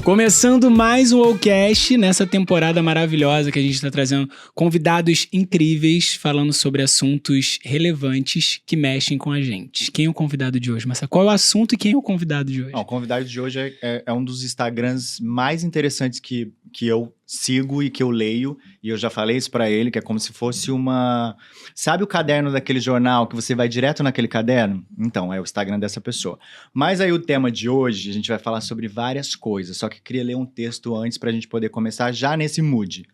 Começando mais um Wowcast, nessa temporada maravilhosa que a gente está trazendo convidados incríveis, falando sobre assuntos relevantes que mexem com a gente. Quem é o convidado de hoje, Marcelo? Qual é o assunto e quem é o convidado de hoje? O convidado de hoje é um dos Instagrams mais interessantes que eu sigo e que eu leio, e eu já falei isso pra ele, que é como se fosse uma... Sabe o caderno daquele jornal que você vai direto naquele caderno? Então, é o Instagram dessa pessoa. Mas aí o tema de hoje, a gente vai falar sobre várias coisas, só que eu queria ler um texto antes pra gente poder começar já nesse mood.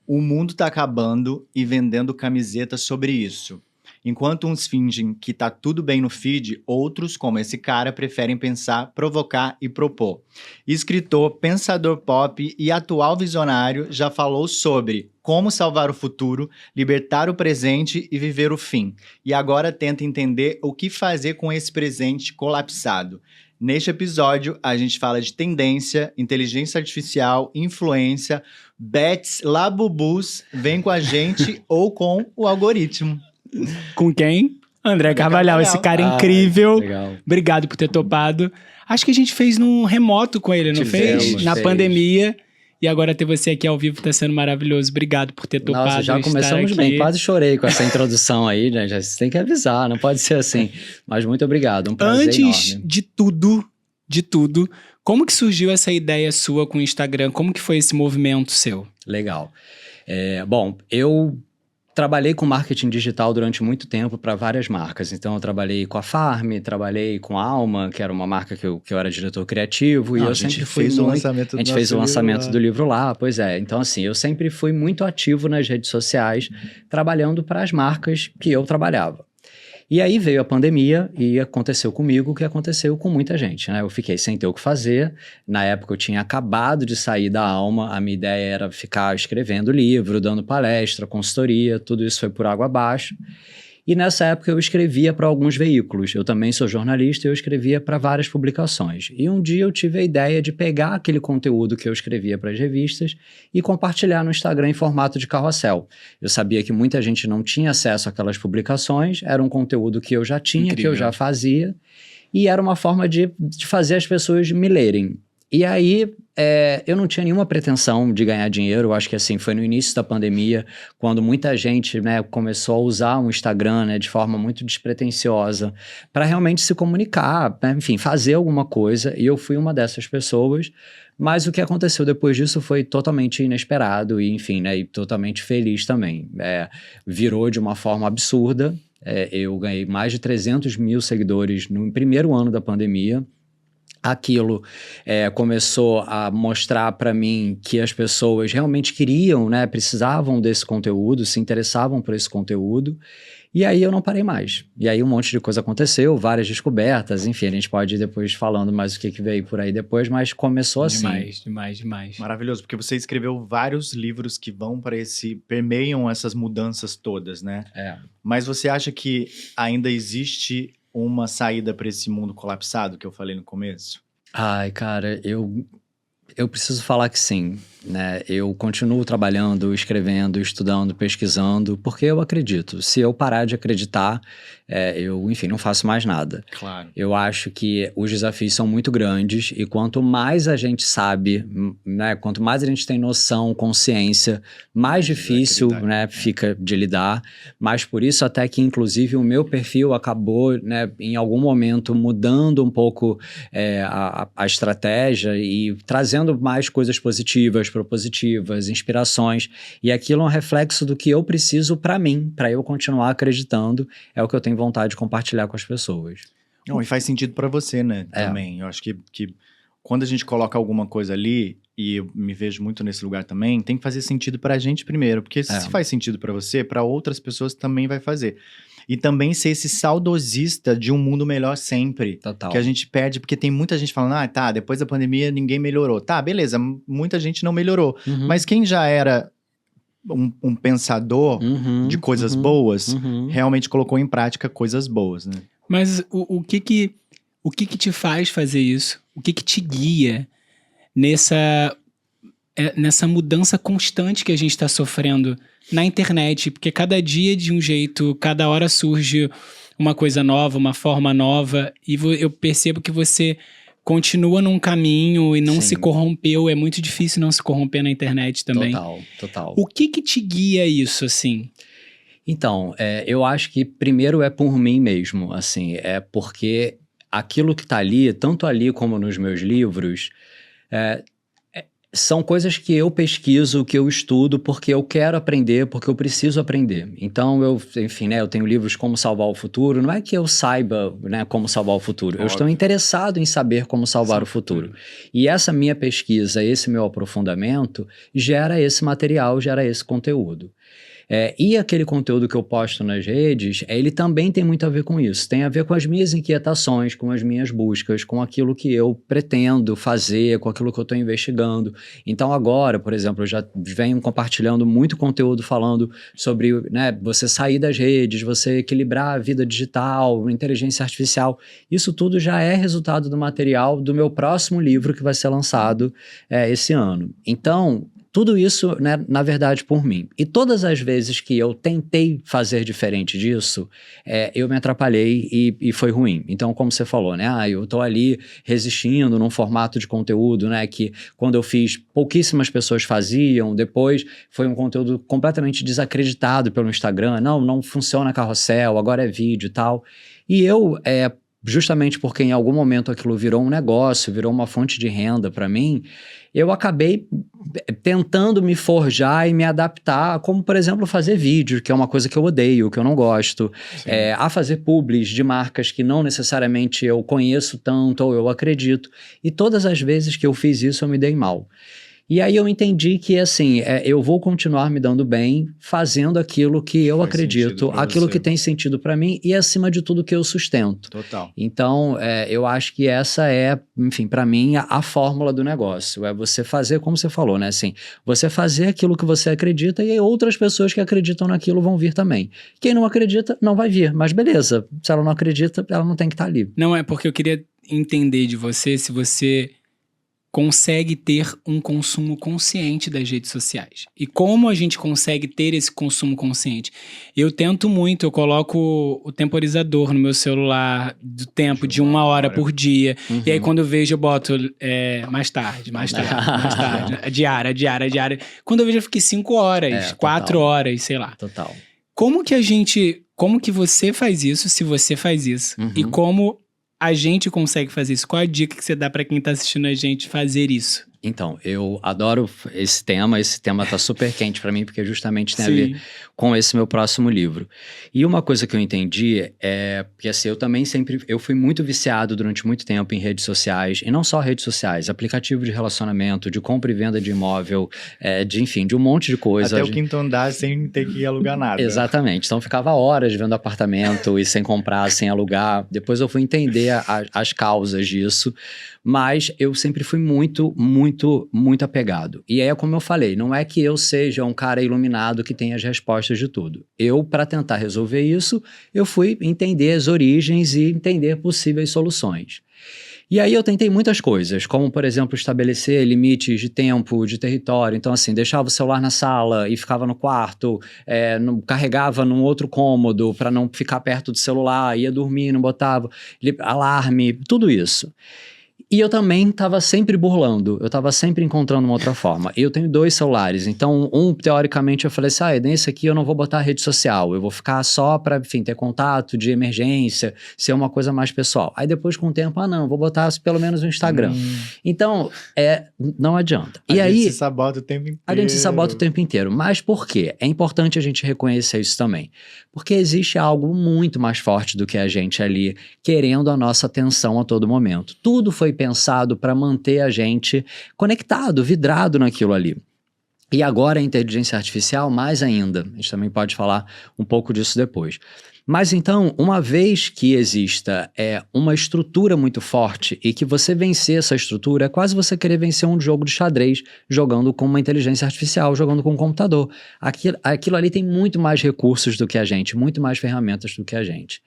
O mundo tá acabando e vendendo camisetas sobre isso. Enquanto uns fingem que tá tudo bem no feed, outros, como esse cara, preferem pensar, provocar e propor. Escritor, pensador pop e atual visionário já falou sobre como salvar o futuro, libertar o presente e viver o fim. E agora tenta entender o que fazer com esse presente colapsado. Neste episódio, a gente fala de tendência, inteligência artificial, influência, bets, labubus, vem com a gente ou com o algoritmo. Com quem? André Carvalhal, esse cara incrível. Legal. Obrigado por ter topado. Acho que a gente fez num remoto com ele, não fez? Na pandemia. E agora ter você aqui ao vivo tá sendo maravilhoso. Obrigado por ter topado. Nossa, já começamos bem. Quase chorei com essa introdução aí, né? Já você tem que avisar, não pode ser assim. Mas muito obrigado, um prazer enorme. Antes de tudo, como que surgiu essa ideia sua com o Instagram? Como que foi esse movimento seu? Legal. Bom, eu trabalhei com marketing digital durante muito tempo para várias marcas. Então, eu trabalhei com a Farm, trabalhei com a Alma, que era uma marca que eu era diretor criativo. E eu sempre fui fez o lançamento A gente fez o lançamento do livro lá, pois é. Então, assim, eu sempre fui muito ativo nas redes sociais, trabalhando para as marcas que eu trabalhava. E aí veio a pandemia e aconteceu comigo o que aconteceu com muita gente, né? Eu fiquei sem ter o que fazer. Na época eu tinha acabado de sair da Alma, a minha ideia era ficar escrevendo livro, dando palestra, consultoria, tudo isso foi por água abaixo. E nessa época eu escrevia para alguns veículos. Eu também sou jornalista e eu escrevia para várias publicações. E um dia eu tive a ideia de pegar aquele conteúdo que eu escrevia para as revistas e compartilhar no Instagram em formato de carrossel. Eu sabia que muita gente não tinha acesso àquelas publicações, era um conteúdo que eu já tinha, incrível, que eu já fazia, e era uma forma de fazer as pessoas me lerem. E aí, eu não tinha nenhuma pretensão de ganhar dinheiro. Eu acho que assim, foi no início da pandemia, quando muita gente, né, começou a usar o Instagram, né, de forma muito despretensiosa, para realmente se comunicar, né, enfim, fazer alguma coisa, e eu fui uma dessas pessoas. Mas o que aconteceu depois disso foi totalmente inesperado e, enfim, né, e totalmente feliz também. Virou de uma forma absurda. Eu ganhei mais de 300 mil seguidores no primeiro ano da pandemia. Aquilo começou a mostrar para mim que as pessoas realmente queriam, né, precisavam desse conteúdo, se interessavam por esse conteúdo, e aí eu não parei mais. E aí um monte de coisa aconteceu, várias descobertas, enfim, a gente pode ir depois falando mais o que veio por aí depois, mas começou assim. Demais. Maravilhoso, porque você escreveu vários livros que vão para permeiam essas mudanças todas, né? Mas você acha que ainda existe uma saída para esse mundo colapsado que eu falei no começo? Ai, cara, eu preciso falar que sim, né? Eu continuo trabalhando, escrevendo, estudando, pesquisando, porque eu acredito. Se eu parar de acreditar, eu, enfim, não faço mais nada. Claro. Eu acho que os desafios são muito grandes e quanto mais a gente sabe, né? Quanto mais a gente tem noção, consciência, mais difícil, né, fica de lidar. Mas por isso até que, inclusive, o meu perfil acabou, né, em algum momento mudando um pouco a estratégia e trazendo mais coisas positivas, propositivas, inspirações, e aquilo é um reflexo do que eu preciso para mim, para eu continuar acreditando, é o que eu tenho vontade de compartilhar com as pessoas. Não, e faz sentido para você, né, também. Eu acho que quando a gente coloca alguma coisa ali, e eu me vejo muito nesse lugar também, tem que fazer sentido pra gente primeiro, porque se faz sentido para você, para outras pessoas também vai fazer. E também ser esse saudosista de um mundo melhor sempre. Total. Que a gente perde, porque tem muita gente falando, depois da pandemia ninguém melhorou. Tá, beleza, muita gente não melhorou. Mas quem já era um pensador de coisas boas, realmente colocou em prática coisas boas, né? Mas o que te faz fazer isso? O que te guia nessa mudança constante que a gente está sofrendo na internet? Porque cada dia de um jeito, cada hora surge uma coisa nova, uma forma nova, e eu percebo que você continua num caminho e não Sim. se corrompeu. É muito difícil não se corromper na internet também. Total. O que te guia isso, assim? Então, eu acho que primeiro é por mim mesmo, assim, é porque aquilo que tá ali, tanto ali como nos meus livros, são coisas que eu pesquiso, que eu estudo, porque eu quero aprender, porque eu preciso aprender. Então, enfim, né, eu tenho livros como Salvar o Futuro, não é que eu saiba, né, como salvar o futuro, eu estou interessado em saber como salvar o futuro. E essa minha pesquisa, esse meu aprofundamento, gera esse material, gera esse conteúdo. E aquele conteúdo que eu posto nas redes, ele também tem muito a ver com isso. Tem a ver com as minhas inquietações, com as minhas buscas, com aquilo que eu pretendo fazer, com aquilo que eu estou investigando. Então agora, por exemplo, eu já venho compartilhando muito conteúdo falando sobre, né, você sair das redes, você equilibrar a vida digital, inteligência artificial. Isso tudo já é resultado do material do meu próximo livro que vai ser lançado esse ano. Então, tudo isso, né, na verdade, por mim. E todas as vezes que eu tentei fazer diferente disso, eu me atrapalhei e foi ruim. Então, como você falou, né, eu tô ali resistindo num formato de conteúdo, né, que quando eu fiz, pouquíssimas pessoas faziam, depois foi um conteúdo completamente desacreditado pelo Instagram, não funciona carrossel, agora é vídeo e tal. E eu, justamente porque em algum momento aquilo virou um negócio, virou uma fonte de renda para mim, eu acabei tentando me forjar e me adaptar, como, por exemplo, fazer vídeo, que é uma coisa que eu odeio, que eu não gosto, a fazer publis de marcas que não necessariamente eu conheço tanto ou eu acredito. E todas as vezes que eu fiz isso, eu me dei mal. E aí eu entendi que, assim, eu vou continuar me dando bem, fazendo aquilo que eu acredito, aquilo que tem sentido para mim e, acima de tudo, que eu sustento. Total. Então, eu acho que essa é, enfim, para mim, a fórmula do negócio. É você fazer, como você falou, né? Assim, você fazer aquilo que você acredita e outras pessoas que acreditam naquilo vão vir também. Quem não acredita, não vai vir. Mas beleza, se ela não acredita, ela não tem que estar ali. Não, é porque eu queria entender de você se você consegue ter um consumo consciente das redes sociais. E como a gente consegue ter esse consumo consciente? Eu tento muito, eu coloco o temporizador no meu celular do tempo de 1 hora por dia. Uhum. E aí quando eu vejo, eu boto mais tarde. Diária. Quando eu vejo, eu fiquei 5 horas, 4 horas, sei lá. Total. Como que você faz isso, se você faz isso? Uhum. E como a gente consegue fazer isso? Qual a dica que você dá pra quem tá assistindo a gente fazer isso? Então, eu adoro esse tema tá super quente pra mim, porque justamente tem a ver com esse meu próximo livro. E uma coisa que eu entendi é que, assim, eu fui muito viciado durante muito tempo em redes sociais, e não só redes sociais, aplicativo de relacionamento, de compra e venda de imóvel, enfim, de um monte de coisa. Até o quinto andar sem ter que alugar nada. Exatamente, então ficava horas vendo apartamento e sem comprar, sem alugar. Depois eu fui entender as causas disso, mas eu sempre fui muito apegado. E é como eu falei, não é que eu seja um cara iluminado que tem as respostas de tudo. Para tentar resolver isso, eu fui entender as origens e entender possíveis soluções. E aí eu tentei muitas coisas, como, por exemplo, estabelecer limites de tempo, de território. Então, assim, deixava o celular na sala e ficava no quarto, carregava num outro cômodo para não ficar perto do celular, ia dormir, não botava alarme, tudo isso. E eu também estava sempre burlando, eu estava sempre encontrando uma outra forma. Eu tenho 2 celulares, então teoricamente eu falei assim, nesse aqui eu não vou botar rede social, eu vou ficar só para, enfim, ter contato de emergência, ser uma coisa mais pessoal. Aí depois com o tempo, não, vou botar pelo menos o Instagram. Então, não adianta. A gente se sabota o tempo inteiro. A gente se sabota o tempo inteiro. Mas por quê? É importante a gente reconhecer isso também. Porque existe algo muito mais forte do que a gente ali, querendo a nossa atenção a todo momento. Tudo foi pensado para manter a gente conectado, vidrado naquilo ali. E agora a inteligência artificial, mais ainda. A gente também pode falar um pouco disso depois. Mas então, uma vez que exista uma estrutura muito forte e que você vencer essa estrutura, é quase você querer vencer um jogo de xadrez jogando com uma inteligência artificial, jogando com um computador. Aquilo ali tem muito mais recursos do que a gente, muito mais ferramentas do que a gente.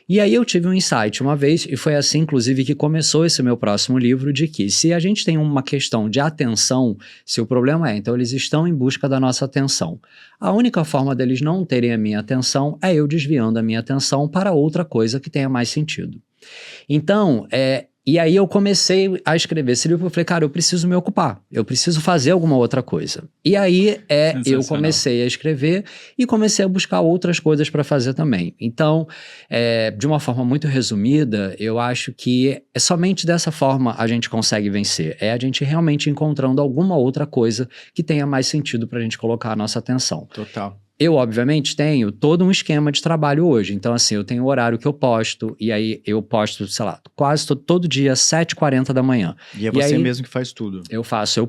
E aí eu tive um insight uma vez, e foi assim, inclusive, que começou esse meu próximo livro, de que se a gente tem uma questão de atenção, se o problema então eles estão em busca da nossa atenção. A única forma deles não terem a minha atenção é eu desviando a minha atenção para outra coisa que tenha mais sentido. Então, E aí eu comecei a escrever esse livro, eu falei, cara, eu preciso me ocupar, eu preciso fazer alguma outra coisa. E aí eu comecei a escrever e comecei a buscar outras coisas para fazer também. Então, de uma forma muito resumida, eu acho que é somente dessa forma a gente consegue vencer. É a gente realmente encontrando alguma outra coisa que tenha mais sentido para a gente colocar a nossa atenção. Total. Eu, obviamente, tenho todo um esquema de trabalho hoje. Então, assim, eu tenho o horário que eu posto, e aí eu posto, sei lá, quase todo dia, 7h40 da manhã. E é você mesmo que faz tudo. Eu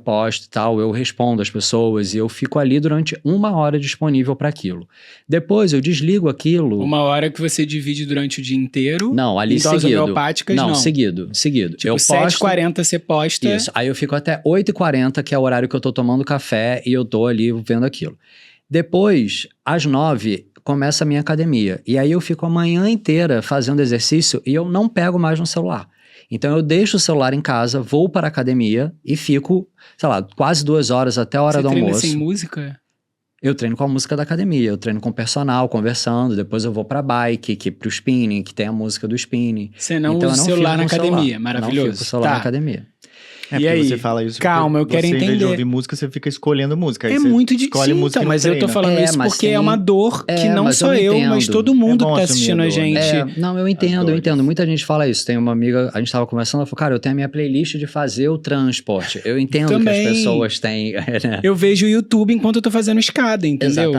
posto e tal, eu respondo as pessoas, e eu fico ali durante 1 hora disponível para aquilo. Depois, eu desligo aquilo... 1 hora que você divide durante o dia inteiro? Não, ali em doses seguido. homeopáticas, não. Seguido. Tipo, eu 7h40 você posta... Isso, aí eu fico até 8h40, que é o horário que eu tô tomando café, e eu tô ali vendo aquilo. Depois, às 9h, começa a minha academia. E aí eu fico a manhã inteira fazendo exercício e eu não pego mais no celular. Então eu deixo o celular em casa, vou para a academia e fico, sei lá, quase 2 horas até a hora do almoço. Você treina sem música? Eu treino com a música da academia, eu treino com o personal, conversando, depois eu vou pra bike, pro spinning, que tem a música do spinning. Você não usa o celular na academia, maravilhoso. Não fico com o celular na academia. E aí, você fala isso calma, eu quero entender. Em vez de ouvir música, você fica escolhendo música. Aí é você muito difícil, escolhe música mas eu tô falando isso porque sim, é uma dor que não só eu, mas todo mundo que tá assistindo a gente. Não, eu entendo. Muita gente fala isso. Tem uma amiga, a gente tava conversando, ela falou, cara, eu tenho a minha playlist de fazer o transporte. Eu entendo também, que as pessoas têm... Né? Eu vejo o YouTube enquanto eu tô fazendo escada, entendeu?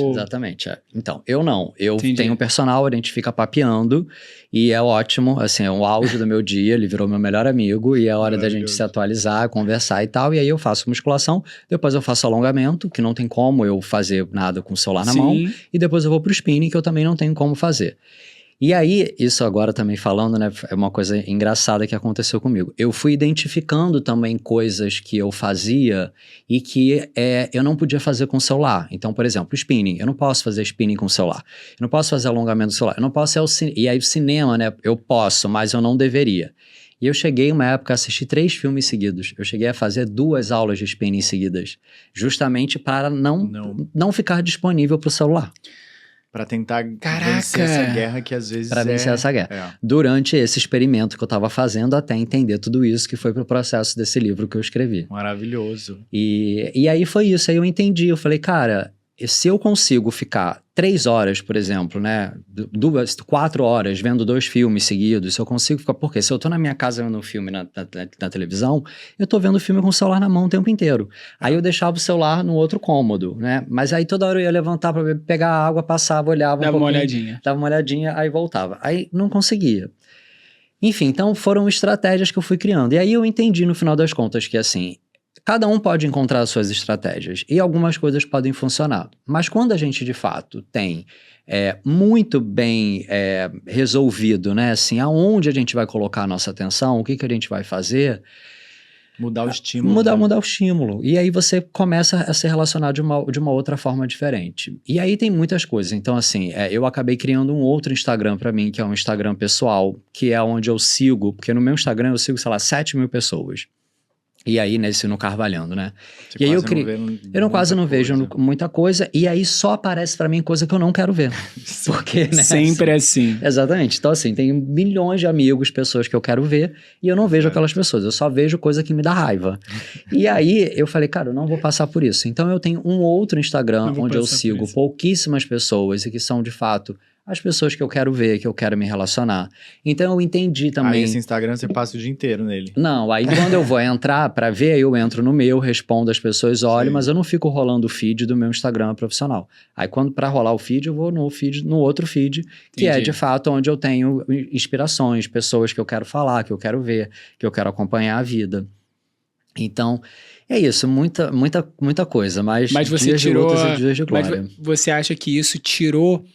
Exatamente. Então, eu não. Eu tenho um personal, a gente fica papeando e é ótimo, assim, é um auge do meu dia, ele virou meu melhor amigo e é hora da gente se atualizar, conversar e tal, e aí eu faço musculação, depois eu faço alongamento, que não tem como eu fazer nada com o celular na mão, e depois eu vou pro spinning, que eu também não tenho como fazer. E aí, isso agora também falando, né, é uma coisa engraçada que aconteceu comigo. Eu fui identificando também coisas que eu fazia e que eu não podia fazer com o celular. Então, por exemplo, spinning. Eu não posso fazer spinning com o celular. Eu não posso fazer alongamento do celular. Eu não posso e aí o cinema, né, eu posso, mas eu não deveria. E eu cheguei, uma época, a assistir 3 filmes seguidos. Eu cheguei a fazer 2 aulas de spinning seguidas. Justamente para não ficar disponível para o celular. Pra tentar vencer essa guerra que às vezes vencer essa guerra. Durante esse experimento que eu tava fazendo até entender tudo isso, que foi pro processo desse livro que eu escrevi. Maravilhoso. E aí foi isso, aí eu entendi, eu falei, cara, se eu consigo ficar 3 horas, por exemplo, né, 4 horas vendo 2 filmes seguidos, se eu consigo ficar, porque se eu tô na minha casa vendo um filme na televisão, eu tô vendo o filme com o celular na mão o tempo inteiro. Aí eu deixava o celular no outro cômodo, né, mas aí toda hora eu ia levantar pra pegar a água, passava, olhava dava uma olhadinha. Dava uma olhadinha, aí voltava. Aí não conseguia. Enfim, então foram estratégias que eu fui criando. E aí eu entendi no final das contas que assim, cada um pode encontrar as suas estratégias e algumas coisas podem funcionar. Mas quando a gente, de fato, tem muito bem resolvido, né? Assim, aonde a gente vai colocar a nossa atenção, o que a gente vai fazer... Mudar o estímulo. Mudar o estímulo. E aí você começa a se relacionar de uma outra forma diferente. E aí tem muitas coisas. Então, assim, eu acabei criando um outro Instagram pra mim, que é um Instagram pessoal, que é onde eu sigo, porque no meu Instagram eu sigo, sei lá, 7.000 pessoas. E aí, no Carvalhando, né? Você e aí eu quase não vejo muita coisa, e aí só aparece pra mim coisa que eu não quero ver. Porque, né? Sempre assim. Exatamente. Então, assim, tem milhões de amigos, pessoas que eu quero ver, e eu não vejo aquelas pessoas, eu só vejo coisa que me dá raiva. E aí, eu falei, cara, eu não vou passar por isso. Então, eu tenho um outro Instagram onde eu sigo pouquíssimas pessoas, e que são, de fato... as pessoas que eu quero ver, que eu quero me relacionar. Então eu entendi também... Aí esse Instagram você passa o dia inteiro nele. Não, aí quando eu vou entrar pra ver, eu entro no meu, respondo as pessoas, olho, mas eu não fico rolando o feed do meu Instagram profissional. Aí pra rolar o feed, eu vou no outro feed, que é de fato onde eu tenho inspirações, pessoas que eu quero falar, que eu quero ver, que eu quero acompanhar a vida. Então... é isso, muita coisa, mas você dias tirou, de lutas e dias de glória. Mas você acha que isso tirou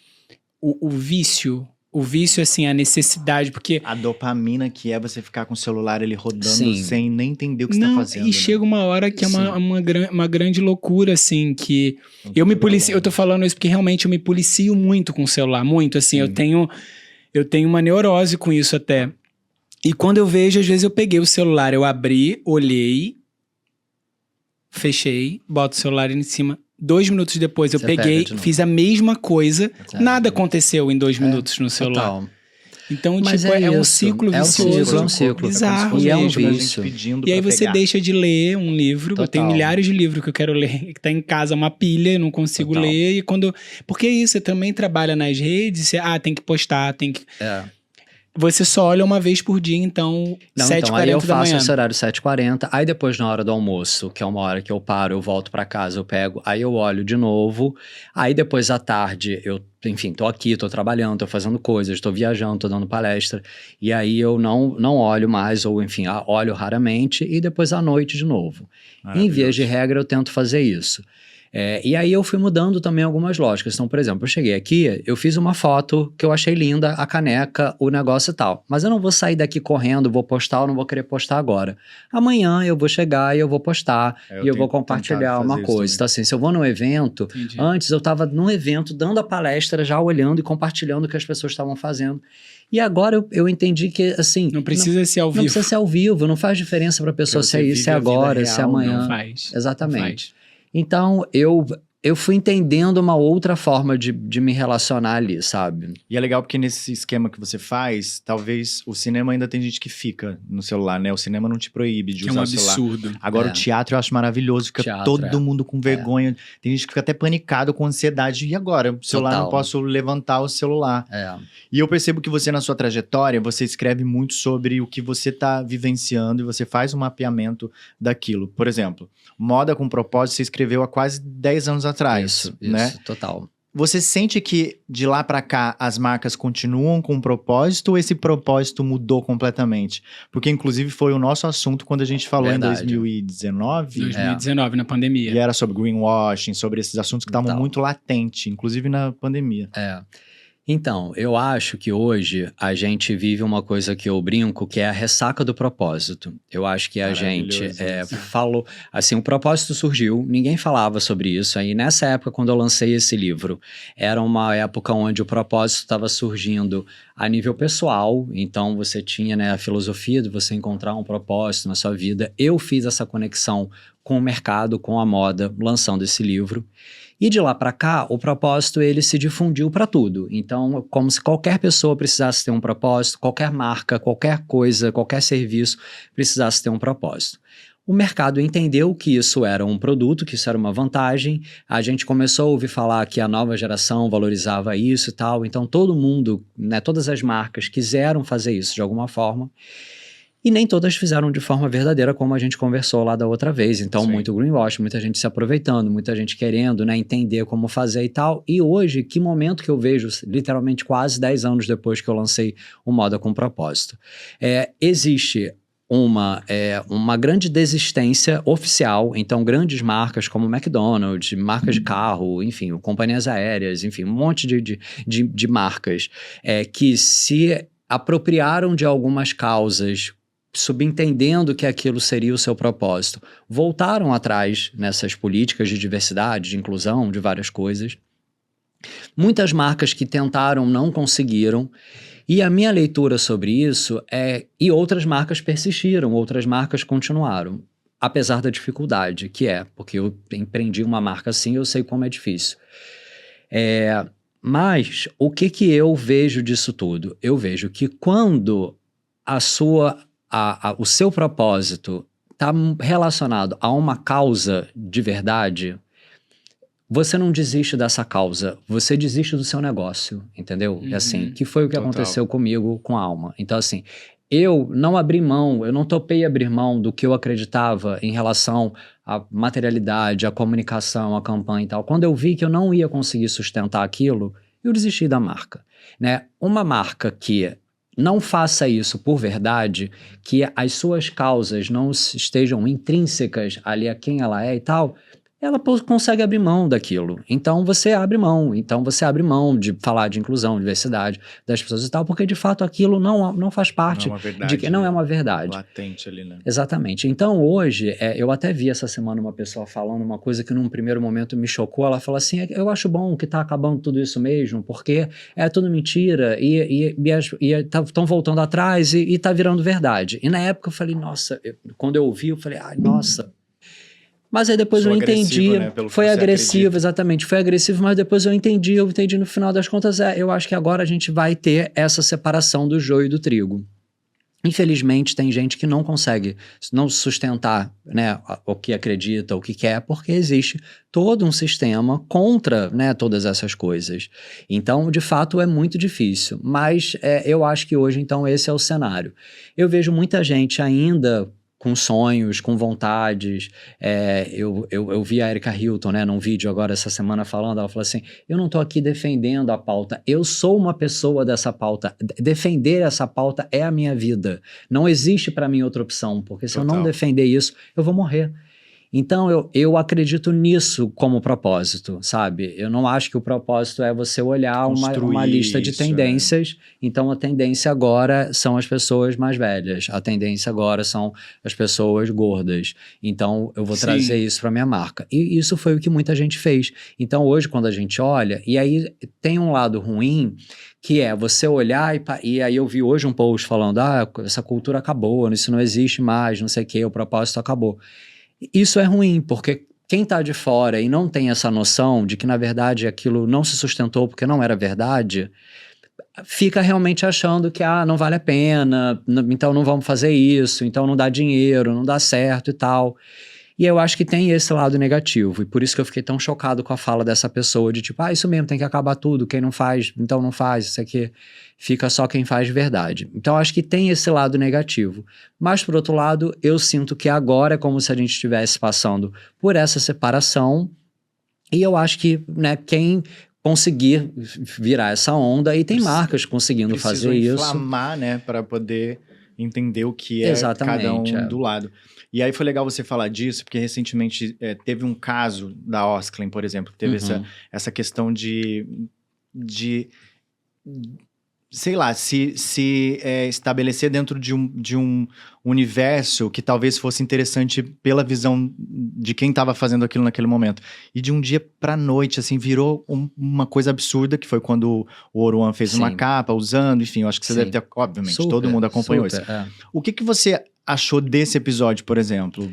o vício? O vício, assim, a necessidade, porque... a dopamina que é você ficar com o celular ele rodando Sim. sem nem entender o que você tá fazendo. E chega uma hora que é uma grande loucura, assim, que... eu me policio, eu tô falando isso porque realmente eu me policio muito com o celular, muito, assim, eu tenho uma neurose com isso até. E quando eu vejo, às vezes eu peguei o celular, eu abri, olhei, fechei, boto o celular em cima... 2 minutos depois eu peguei, fiz a mesma coisa, nada aconteceu em 2 minutos no celular. Total. Então, Mas tipo, é um isso, ciclo é um vicioso. ciclo, é um ciclo. Bizarro E é um mesmo. vício. E aí você deixa de ler um livro. Eu tenho Total. milhares de livros que eu quero ler, que tá em casa, uma pilha, eu não consigo Total. ler. E quando... Porque é isso, você também trabalha nas redes, você, tem que postar, tem que... É. Você só olha uma vez por dia, então, Não, 7h40 então, aí eu da faço manhã. esse horário 7h40, aí depois na hora do almoço, que é uma hora que eu paro, eu volto pra casa, eu pego, aí eu olho de novo, aí depois à tarde eu, enfim, tô aqui, tô trabalhando, tô fazendo coisas, tô viajando, tô dando palestra, e aí eu não olho mais, ou enfim, olho raramente, e depois à noite de novo. Em via de regra, eu tento fazer isso. E aí eu fui mudando também algumas lógicas. Então, por exemplo, eu cheguei aqui, eu fiz uma foto que eu achei linda, a caneca, o negócio e tal. Mas eu não vou sair daqui correndo, vou postar, eu não vou querer postar agora. Amanhã eu vou chegar e eu vou postar, e eu vou compartilhar uma coisa. Então, assim, se eu vou num evento, Entendi. antes eu estava num evento, dando a palestra, já olhando e compartilhando o que as pessoas estavam fazendo. E agora eu entendi que, assim... Não precisa ser ao Não vivo. precisa ser ao vivo, não faz diferença para a pessoa se é isso, se é agora, se é amanhã. Não faz. Exatamente. Não faz. Então, eu fui entendendo uma outra forma de me relacionar ali, sabe? E é legal porque nesse esquema que você faz, talvez o cinema ainda tem gente que fica no celular, né? O cinema não te proíbe de Que é usar um o celular. absurdo. Agora o teatro eu acho maravilhoso, fica Teatro, todo mundo com vergonha. Tem gente que fica até panicado com ansiedade. E agora? O celular, Total. não posso levantar o celular. É. E eu percebo que você, na sua trajetória, você escreve muito sobre o que você está vivenciando e você faz um mapeamento daquilo. Por exemplo, Moda com Propósito, você escreveu há quase 10 anos atrás, Isso, né? total. Você sente que de lá pra cá as marcas continuam com um propósito ou esse propósito mudou completamente? Porque inclusive foi o nosso assunto quando a gente falou Verdade. em 2019. 2019, na pandemia. E era sobre greenwashing, sobre esses assuntos que estavam Total. muito latentes, inclusive na pandemia. Então, eu acho que hoje a gente vive uma coisa que eu brinco, que é a ressaca do propósito. Eu acho que a gente Maravilhoso isso. falou... Assim, o propósito surgiu, ninguém falava sobre isso. Aí, nessa época, quando eu lancei esse livro, era uma época onde o propósito estava surgindo a nível pessoal. Então, você tinha, né, a filosofia de você encontrar um propósito na sua vida. Eu fiz essa conexão com o mercado, com a moda, lançando esse livro. E de lá para cá, o propósito ele se difundiu para tudo. Então, como se qualquer pessoa precisasse ter um propósito, qualquer marca, qualquer coisa, qualquer serviço precisasse ter um propósito. O mercado entendeu que isso era um produto, que isso era uma vantagem. A gente começou a ouvir falar que a nova geração valorizava isso e tal. Então, todo mundo, né, todas as marcas quiseram fazer isso de alguma forma. E nem todas fizeram de forma verdadeira, como a gente conversou lá da outra vez. Então, Sim. muito greenwash, muita gente se aproveitando, muita gente querendo, né, entender como fazer e tal. E hoje, que momento que eu vejo, literalmente quase 10 anos depois que eu lancei o Moda com Propósito. Existe uma grande desistência oficial, então grandes marcas como McDonald's, marcas de carro, enfim, companhias aéreas, enfim, um monte de marcas que se apropriaram de algumas causas, subentendendo que aquilo seria o seu propósito, voltaram atrás nessas políticas de diversidade, de inclusão, de várias coisas. Muitas marcas que tentaram não conseguiram, e a minha leitura sobre isso e outras marcas persistiram, outras marcas continuaram, apesar da dificuldade, porque eu empreendi uma marca assim, eu sei como é difícil. Mas o que eu vejo disso tudo? Eu vejo que quando o seu propósito está relacionado a uma causa de verdade, você não desiste dessa causa, você desiste do seu negócio, entendeu? Assim, que foi o que aconteceu comigo com a Alma. Então, assim, eu não abri mão, eu não topei abrir mão do que eu acreditava em relação à materialidade, à comunicação, à campanha e tal. Quando eu vi que eu não ia conseguir sustentar aquilo, eu desisti da marca, né? Uma marca que não faça isso por verdade, que as suas causas não estejam intrínsecas ali a quem ela é e tal, ela consegue abrir mão daquilo. Então você abre mão. Então você abre mão de falar de inclusão, diversidade das pessoas e tal, porque de fato aquilo não faz parte Não é uma verdade, de que não é uma verdade. Latente ali, né? Exatamente. Então hoje, eu até vi essa semana uma pessoa falando uma coisa que num primeiro momento me chocou. Ela falou assim, eu acho bom que tá acabando tudo isso mesmo, porque é tudo mentira e estão voltando atrás e tá virando verdade. E na época eu falei, nossa, quando eu ouvi eu falei, ai, nossa, Mas aí depois Sou eu entendi, agressivo, né, pelo que foi você agressivo, acredita. exatamente, foi agressivo, mas depois eu entendi no final das contas, eu acho que agora a gente vai ter essa separação do joio e do trigo. Infelizmente, tem gente que não consegue não sustentar, né, o que acredita, o que quer, porque existe todo um sistema contra, né, todas essas coisas. Então, de fato, é muito difícil. Mas eu acho que hoje, então, esse é o cenário. Eu vejo muita gente ainda com sonhos, com vontades. Eu vi a Erika Hilton, né, num vídeo agora essa semana falando, ela falou assim, eu não estou aqui defendendo a pauta, eu sou uma pessoa dessa pauta, defender essa pauta é a minha vida, não existe para mim outra opção, porque se eu não defender isso, eu vou morrer. Então, eu acredito nisso como propósito, sabe? Eu não acho que o propósito é você olhar uma lista de tendências. Né? Então, a tendência agora são as pessoas mais velhas. A tendência agora são as pessoas gordas. Então, eu vou trazer isso para minha marca. E isso foi o que muita gente fez. Então, hoje, quando a gente olha... E aí, tem um lado ruim... que é você olhar e aí eu vi hoje um post falando, essa cultura acabou, isso não existe mais, não sei o que, o propósito acabou. Isso é ruim, porque quem está de fora e não tem essa noção de que, na verdade, aquilo não se sustentou porque não era verdade, fica realmente achando que, não vale a pena, então não vamos fazer isso, então não dá dinheiro, não dá certo e tal. E eu acho que tem esse lado negativo, e por isso que eu fiquei tão chocado com a fala dessa pessoa, de tipo, isso mesmo, tem que acabar tudo, quem não faz, então não faz, isso aqui, fica só quem faz de verdade. Então eu acho que tem esse lado negativo. Mas, por outro lado, eu sinto que agora é como se a gente estivesse passando por essa separação, e eu acho que, né, quem conseguir virar essa onda, e tem marcas conseguindo fazer isso. Inflamar, né, para poder entender o que é cada um do lado. E aí foi legal você falar disso, porque recentemente teve um caso da Osklen, por exemplo, que teve essa questão de sei lá, se estabelecer dentro de um universo que talvez fosse interessante pela visão de quem estava fazendo aquilo naquele momento. E de um dia pra noite, assim, virou uma coisa absurda, que foi quando o Oruan fez uma capa usando, enfim, eu acho que você deve ter, obviamente, todo mundo acompanhou isso. O que você achou desse episódio, por exemplo?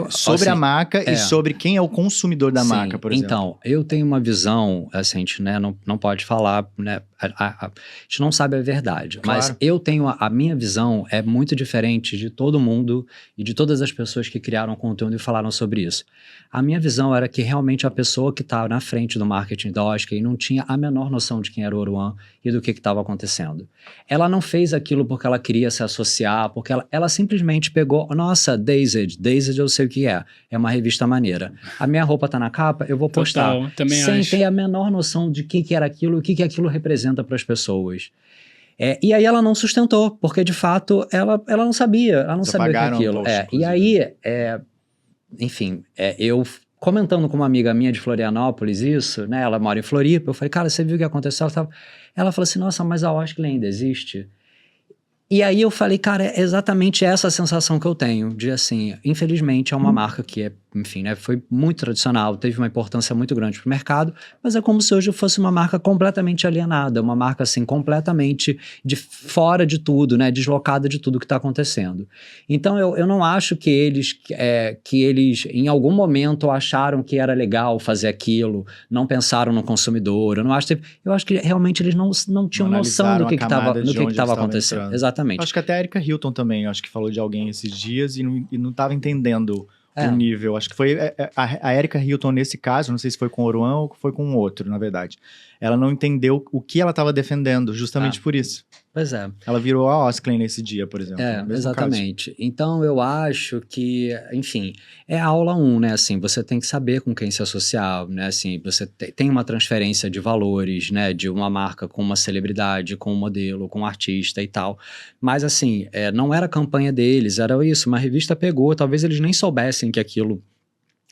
Sobre a marca e sobre quem é o consumidor da marca, por exemplo. Então, eu tenho uma visão, assim, a gente, né, não pode falar, né, a gente não sabe a verdade, mas eu tenho, a minha visão é muito diferente de todo mundo e de todas as pessoas que criaram conteúdo e falaram sobre isso. A minha visão era que realmente a pessoa que estava na frente do marketing da Osklen não tinha a menor noção de quem era o Oruan e do que estava acontecendo. Ela não fez aquilo porque ela queria se associar, porque ela simplesmente pegou, nossa, Dazed eu sei o que é uma revista maneira. A minha roupa tá na capa, eu vou postar. Total, também sem acho. ter a menor noção de que era aquilo, o que aquilo representa para as pessoas. E aí ela não sustentou, porque de fato ela não sabia, ela não sabia o que é aquilo. E aí, enfim, eu comentando com uma amiga minha de Florianópolis isso, né, ela mora em Floripa, eu falei, cara, você viu o que aconteceu? Ela falou assim, nossa, mas a Osklen ainda existe? E aí eu falei, cara, é exatamente essa a sensação que eu tenho, de assim, infelizmente é uma marca que enfim, né, foi muito tradicional, teve uma importância muito grande para o mercado, mas é como se hoje fosse uma marca completamente alienada, uma marca assim, completamente de fora de tudo, né, deslocada de tudo que está acontecendo. Então eu não acho que eles em algum momento acharam que era legal fazer aquilo, não pensaram no consumidor, eu acho que realmente eles não tinham noção do que estava acontecendo. Exatamente. Acho que até a Erika Hilton também, acho que falou de alguém esses dias e não estava entendendo o nível. Acho que foi a Erika Hilton nesse caso, não sei se foi com o Oruan ou foi com outro, na verdade. Ela não entendeu o que ela estava defendendo, justamente por isso. Pois é. Ela virou a Osklen nesse dia, por exemplo. Exatamente. Caso. Então, eu acho que, enfim, é a aula 1, né? Assim, você tem que saber com quem se associar, né? Assim, você tem uma transferência de valores, né? De uma marca com uma celebridade, com um modelo, com um artista e tal. Mas, assim, não era a campanha deles, era isso. Uma revista pegou, talvez eles nem soubessem que aquilo...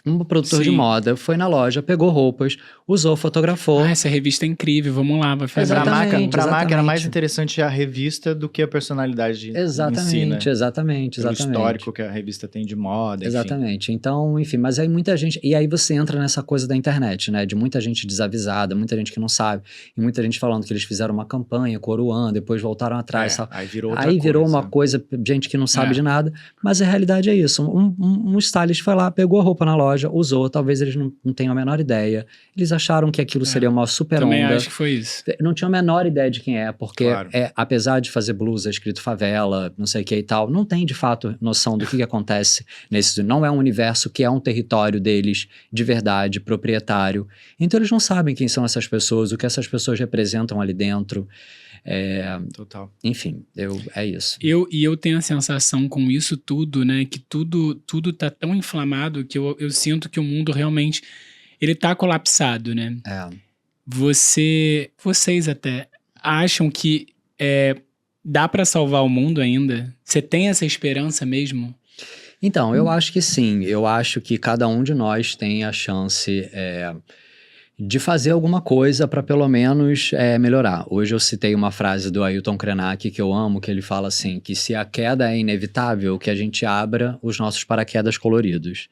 Um produtor de moda foi na loja, pegou roupas, usou, fotografou. Essa revista é incrível, vamos lá, vai fazer. Pra marca era mais interessante a revista do que a personalidade em si, né? Exatamente. O histórico que a revista tem de moda, Exatamente. Então, enfim, mas aí muita gente... E aí você entra nessa coisa da internet, né? De muita gente desavisada, muita gente que não sabe, e muita gente falando que eles fizeram uma campanha com o Oruan, depois voltaram atrás. Aí virou uma coisa, gente que não sabe de nada, mas a realidade é isso. Um stylist foi lá, pegou a roupa na loja, loja, usou, talvez eles não tenham a menor ideia. Eles acharam que aquilo seria uma super Também onda. acho que foi isso. Não tinha a menor ideia de quem é, porque Claro. apesar de fazer blusa escrito favela, não sei o que e tal, não tem de fato noção do que acontece nesse. Não é um universo que é um território deles de verdade, proprietário. Então eles não sabem quem são essas pessoas, o que essas pessoas representam ali dentro. Total. Enfim, é isso. Eu tenho a sensação com isso tudo, né? Que tudo tá tão inflamado que eu sinto que o mundo realmente ele tá colapsado, né? Vocês até acham que dá pra salvar o mundo ainda? Você tem essa esperança mesmo? Então, eu acho que sim. Eu acho que cada um de nós tem a chance de fazer alguma coisa para pelo menos melhorar. Hoje eu citei uma frase do Ailton Krenak que eu amo, que ele fala assim, que se a queda é inevitável, que a gente abra os nossos paraquedas coloridos.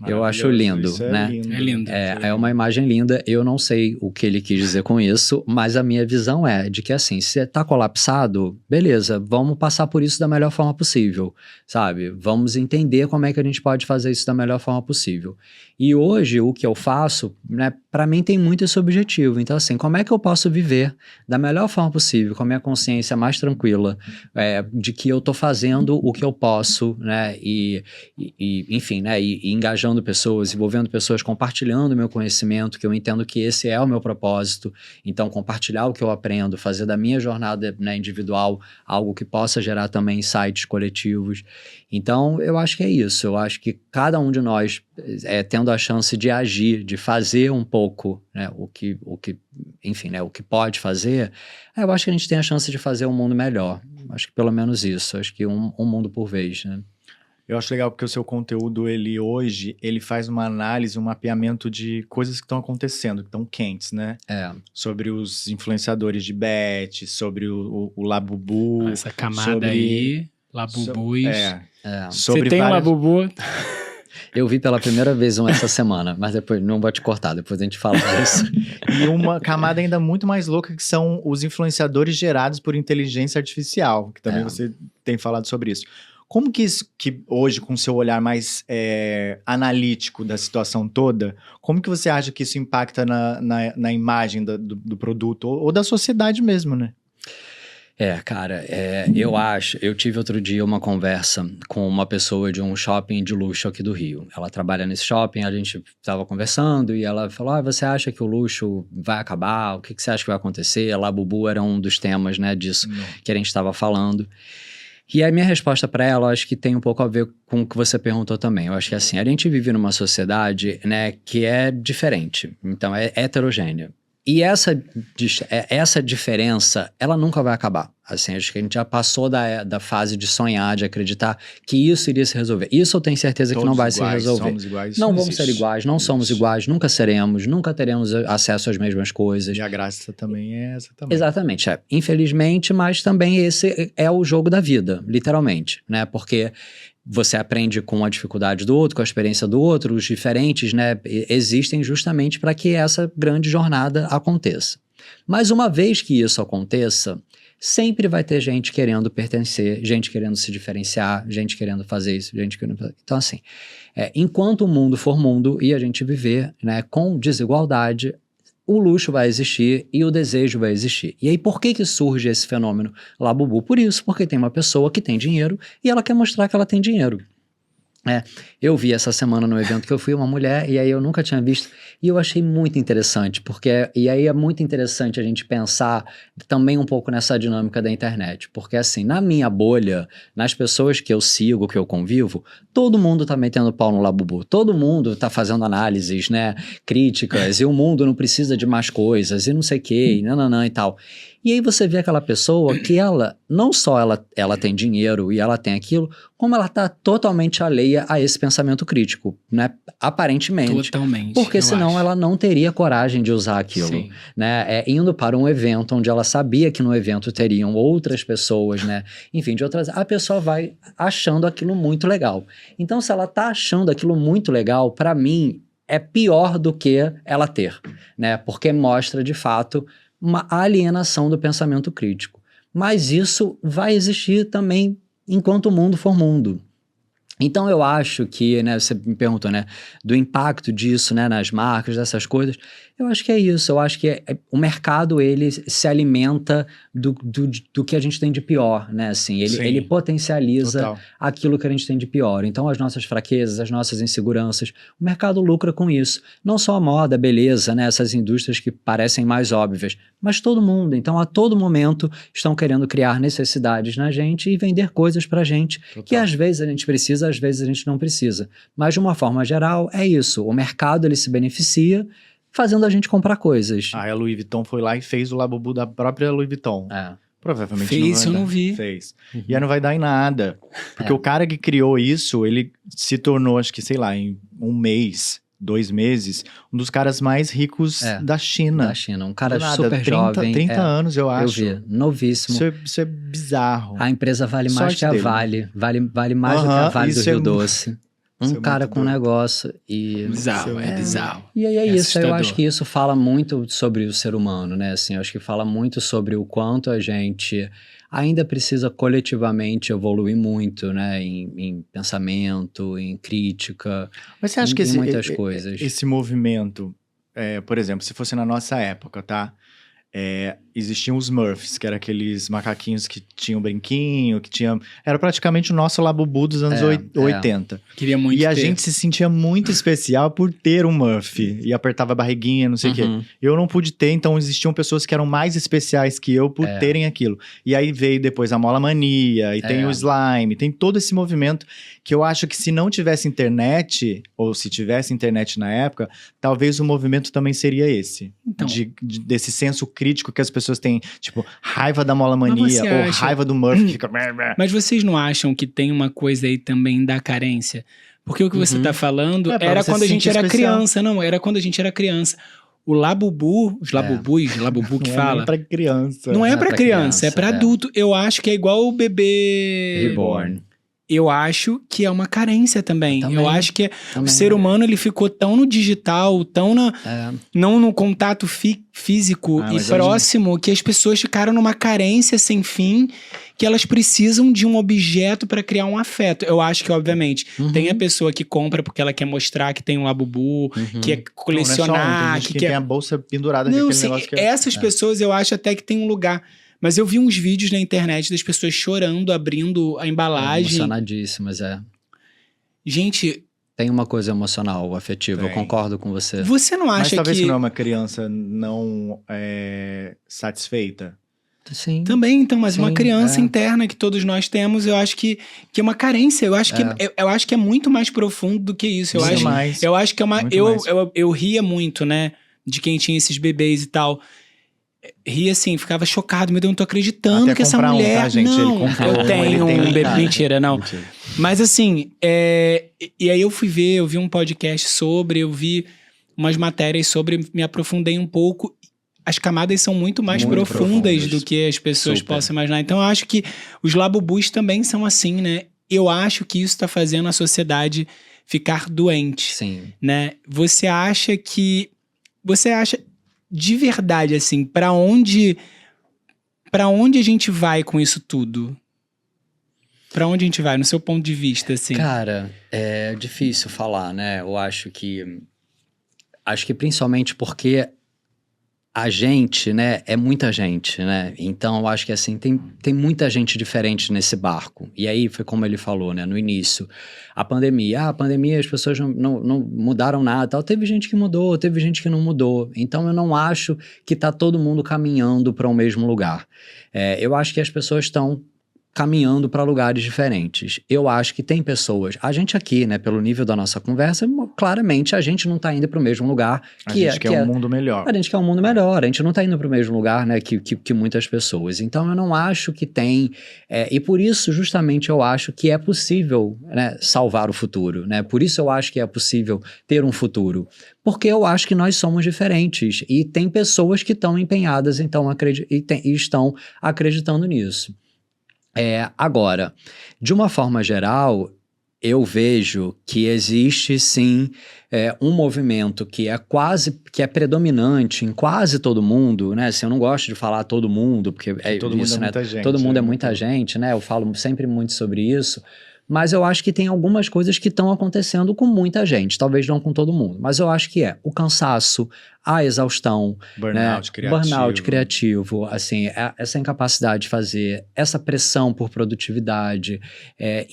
Eu acho lindo, Isso né? É lindo. É uma imagem linda. Eu não sei o que ele quis dizer com isso, mas a minha visão é de que assim, se tá colapsado, beleza, vamos passar por isso da melhor forma possível, sabe? Vamos entender como é que a gente pode fazer isso da melhor forma possível. E hoje, o que eu faço, né, para mim tem muito esse objetivo. Então, assim, como é que eu posso viver da melhor forma possível, com a minha consciência mais tranquila, de que eu tô fazendo o que eu posso, né, enfim, né, e engajando pessoas, envolvendo pessoas, compartilhando o meu conhecimento, que eu entendo que esse é o meu propósito. Então, compartilhar o que eu aprendo, fazer da minha jornada, né, individual algo que possa gerar também insights coletivos. Então, eu acho que é isso. Eu acho que cada um de nós, tendo a chance de agir, de fazer um pouco, né, o que enfim, né, o que pode fazer, eu acho que a gente tem a chance de fazer um mundo melhor. Acho que pelo menos isso. Acho que um mundo por vez, né? Eu acho legal porque o seu conteúdo, hoje, ele faz uma análise, um mapeamento de coisas que estão acontecendo, que estão quentes, né? Sobre os influenciadores de bet, sobre o Labubu. Essa camada aí, Labubus. Sobre Você tem um Labubu? Eu vi pela primeira vez essa semana, mas depois não vou te cortar, depois a gente fala disso. E uma camada ainda muito mais louca, que são os influenciadores gerados por inteligência artificial, que também você tem falado sobre isso. Como que isso, que hoje, com o seu olhar mais analítico da situação toda, como que você acha que isso impacta na imagem do produto, ou da sociedade mesmo, né? Cara, eu tive outro dia uma conversa com uma pessoa de um shopping de luxo aqui do Rio. Ela trabalha nesse shopping, a gente estava conversando e ela falou, você acha que o luxo vai acabar? O que você acha que vai acontecer? A Labubu era um dos temas, né, disso que a gente estava falando. E a minha resposta para ela, acho que tem um pouco a ver com o que você perguntou também. Eu acho que assim, a gente vive numa sociedade, né, que é diferente, então é heterogênea. E essa diferença, ela nunca vai acabar. Assim, acho que a gente já passou da fase de sonhar, de acreditar que isso iria se resolver. Isso eu tenho certeza que não vai se resolver. Somos iguais, não vamos ser iguais, não somos iguais, nunca seremos, nunca teremos acesso às mesmas coisas. E a graça também é essa também. Exatamente, infelizmente, mas também esse é o jogo da vida, literalmente, né? Porque você aprende com a dificuldade do outro, com a experiência do outro, os diferentes, né, existem justamente para que essa grande jornada aconteça. Mas uma vez que isso aconteça, sempre vai ter gente querendo pertencer, gente querendo se diferenciar, gente querendo fazer isso, gente querendo fazer... Então, assim, enquanto o mundo for mundo e a gente viver, né, com desigualdade, o luxo vai existir e o desejo vai existir. E aí, por que surge esse fenômeno Labubu? Por isso, porque tem uma pessoa que tem dinheiro e ela quer mostrar que ela tem dinheiro. Eu vi essa semana no evento que eu fui uma mulher e aí eu nunca tinha visto e eu achei muito interessante, e aí é muito interessante a gente pensar também um pouco nessa dinâmica da internet, porque assim, na minha bolha, nas pessoas que eu sigo, que eu convivo, todo mundo tá metendo pau no Labubu, todo mundo tá fazendo análises, né, críticas, e o mundo não precisa de mais coisas, e não sei o que, e nananã e tal. E aí você vê aquela pessoa que não só ela tem dinheiro e ela tem aquilo, como ela tá totalmente alheia a esse pensamento crítico, né? Aparentemente. Totalmente. Porque senão ela não teria coragem de usar aquilo. Sim. Né? Indo para um evento onde ela sabia que no evento teriam outras pessoas, né? Enfim, a pessoa vai achando aquilo muito legal. Então, se ela tá achando aquilo muito legal, para mim, é pior do que ela ter, né? Porque mostra, de fato, uma alienação do pensamento crítico. Mas isso vai existir também enquanto o mundo for mundo. Então eu acho que, né, você me perguntou, né, do impacto disso, né, nas marcas, dessas coisas, eu acho que é isso, eu acho que o mercado, ele se alimenta do que a gente tem de pior, né, assim, Sim. ele potencializa Total. aquilo que a gente tem de pior, então as nossas fraquezas, as nossas inseguranças, o mercado lucra com isso, não só a moda, a beleza, né, essas indústrias que parecem mais óbvias, mas todo mundo, então a todo momento estão querendo criar necessidades na gente e vender coisas pra gente, Total. que às vezes a gente precisa, às vezes a gente não precisa. Mas de uma forma geral, é isso. O mercado, ele se beneficia fazendo a gente comprar coisas. Aí a Louis Vuitton foi lá e fez o Labubu da própria Louis Vuitton. É. Provavelmente Fez, não eu vai não dar. vi. Fez. E aí não vai dar em nada. Porque o cara que criou isso, ele se tornou, acho que, sei lá, em 1 mês, 2 meses, um dos caras mais ricos da China. Da China. Um cara Do nada, super 30, jovem. 30 anos, eu acho. Eu vi. Novíssimo. Isso é bizarro. A empresa vale mais Sorte que a dele. Vale. Vale mais do que a Vale do isso Rio é Doce. isso Um é cara muito com doido. negócio e... Bizarro, é bizarro. E aí é É isso, eu assustador. acho que isso fala muito sobre o ser humano, né? Assim, eu acho que fala muito sobre o quanto a gente ainda precisa coletivamente evoluir muito, né? Em pensamento, em crítica, Mas você acha que em muitas coisas. esse movimento, por exemplo, se fosse na nossa época, tá? Existiam os Smurfs, que eram aqueles macaquinhos que tinham brinquinho, que tinham... Era praticamente o nosso Labubu dos anos 80. Queria muito E a ter. gente se sentia muito especial por ter um Murphy. E apertava a barriguinha, não sei o quê. Uhum. Eu não pude ter, então existiam pessoas que eram mais especiais que eu por terem aquilo. E aí veio depois a Mola Mania, e tem o Slime, tem todo esse movimento que eu acho que se não tivesse internet, ou se tivesse internet na época, talvez o movimento também seria esse. Então. Desse senso crítico que as pessoas têm, tipo, raiva da Mola Mas Mania, você ou acha- raiva do Murphy, que fica... Mas vocês não acham que tem uma coisa aí também da carência? Porque o que você tá falando Pra era você quando a se gente sentir era especial. criança. Não, era quando a gente era criança. O Labubu, os Labubus, Labubu que Não é fala... nem pra criança. Não é pra pra criança, é pra criança, adulto. Eu acho que é igual o bebê... Reborn. Eu acho que é uma carência também. Também. Eu acho que o Também. ser humano ele ficou tão no digital, tão não no contato físico Ah, e mas próximo, que as pessoas ficaram numa carência sem fim, que elas precisam de um objeto para criar um afeto. Eu acho que, obviamente, tem a pessoa que compra porque ela quer mostrar que tem um Labubu, que é colecionar, tem gente que quer... tem a bolsa pendurada Não, naquele sim, negócio que essas pessoas eu acho até que tem um lugar. Mas eu vi uns vídeos na internet das pessoas chorando, abrindo a embalagem. Emocionadíssimas, Gente, Tem uma coisa emocional, afetiva, eu Tem. concordo com você. você não Mas acha talvez que... se não é uma criança não satisfeita. Sim. Também, então, mas uma Sim, criança interna que todos nós temos, eu acho que é uma carência. Eu acho, eu acho que é muito mais profundo do que isso. Eu Muito acho, mais. eu acho que é uma... Muito Eu, mais. eu ria muito, né? De quem tinha esses bebês e tal. Ria assim, ficava chocado. Meu Deus, eu não tô acreditando Até que essa comprar um, mulher... tá, gente? Não, Ele comprou eu um, tenho ele tem um bebê. cara. Mentira, não. Mentira. Mas assim, e aí eu fui ver, eu vi um podcast sobre, eu vi umas matérias sobre, me aprofundei um pouco. As camadas são muito mais Muito profundas profundas. do que as pessoas Super. possam imaginar. Então eu acho que os Labubus também são assim, né? Eu acho que isso tá fazendo a sociedade ficar doente, Sim. né? Você acha de verdade, assim, pra onde a gente vai com isso tudo? Pra onde a gente vai, no seu ponto de vista, assim? Cara, é difícil falar, né? Eu acho que principalmente porque a gente, né, é muita gente, né? Então, eu acho que, assim, tem muita gente diferente nesse barco. E aí, foi como ele falou, né, no início. A pandemia, as pessoas não mudaram nada, tal. Teve gente que mudou, teve gente que não mudou. Então, eu não acho que tá todo mundo caminhando para o mesmo lugar. Eu acho que as pessoas estão caminhando para lugares diferentes. Eu acho que tem pessoas... A gente aqui, né, pelo nível da nossa conversa, claramente a gente não tá indo para o mesmo lugar. A gente quer um mundo melhor. A gente quer um mundo melhor, a gente não tá indo para o mesmo lugar, né, que muitas pessoas. Então, eu não acho que tem... e por isso, justamente, eu acho que é possível, né, salvar o futuro, né? Por isso eu acho que é possível ter um futuro. Porque eu acho que nós somos diferentes. E tem pessoas que estão empenhadas, então, e estão acreditando nisso. Agora, de uma forma geral, eu vejo que existe sim um movimento que é predominante em quase todo mundo, né? Assim, eu não gosto de falar todo mundo, porque todo isso, mundo é né? muita gente. Todo mundo é muita gente, né? Eu falo sempre muito sobre isso, Mas eu acho que tem algumas coisas que estão acontecendo com muita gente, talvez não com todo mundo, mas eu acho que o cansaço, a exaustão, Burnout criativo, assim, essa incapacidade de fazer, essa pressão por produtividade,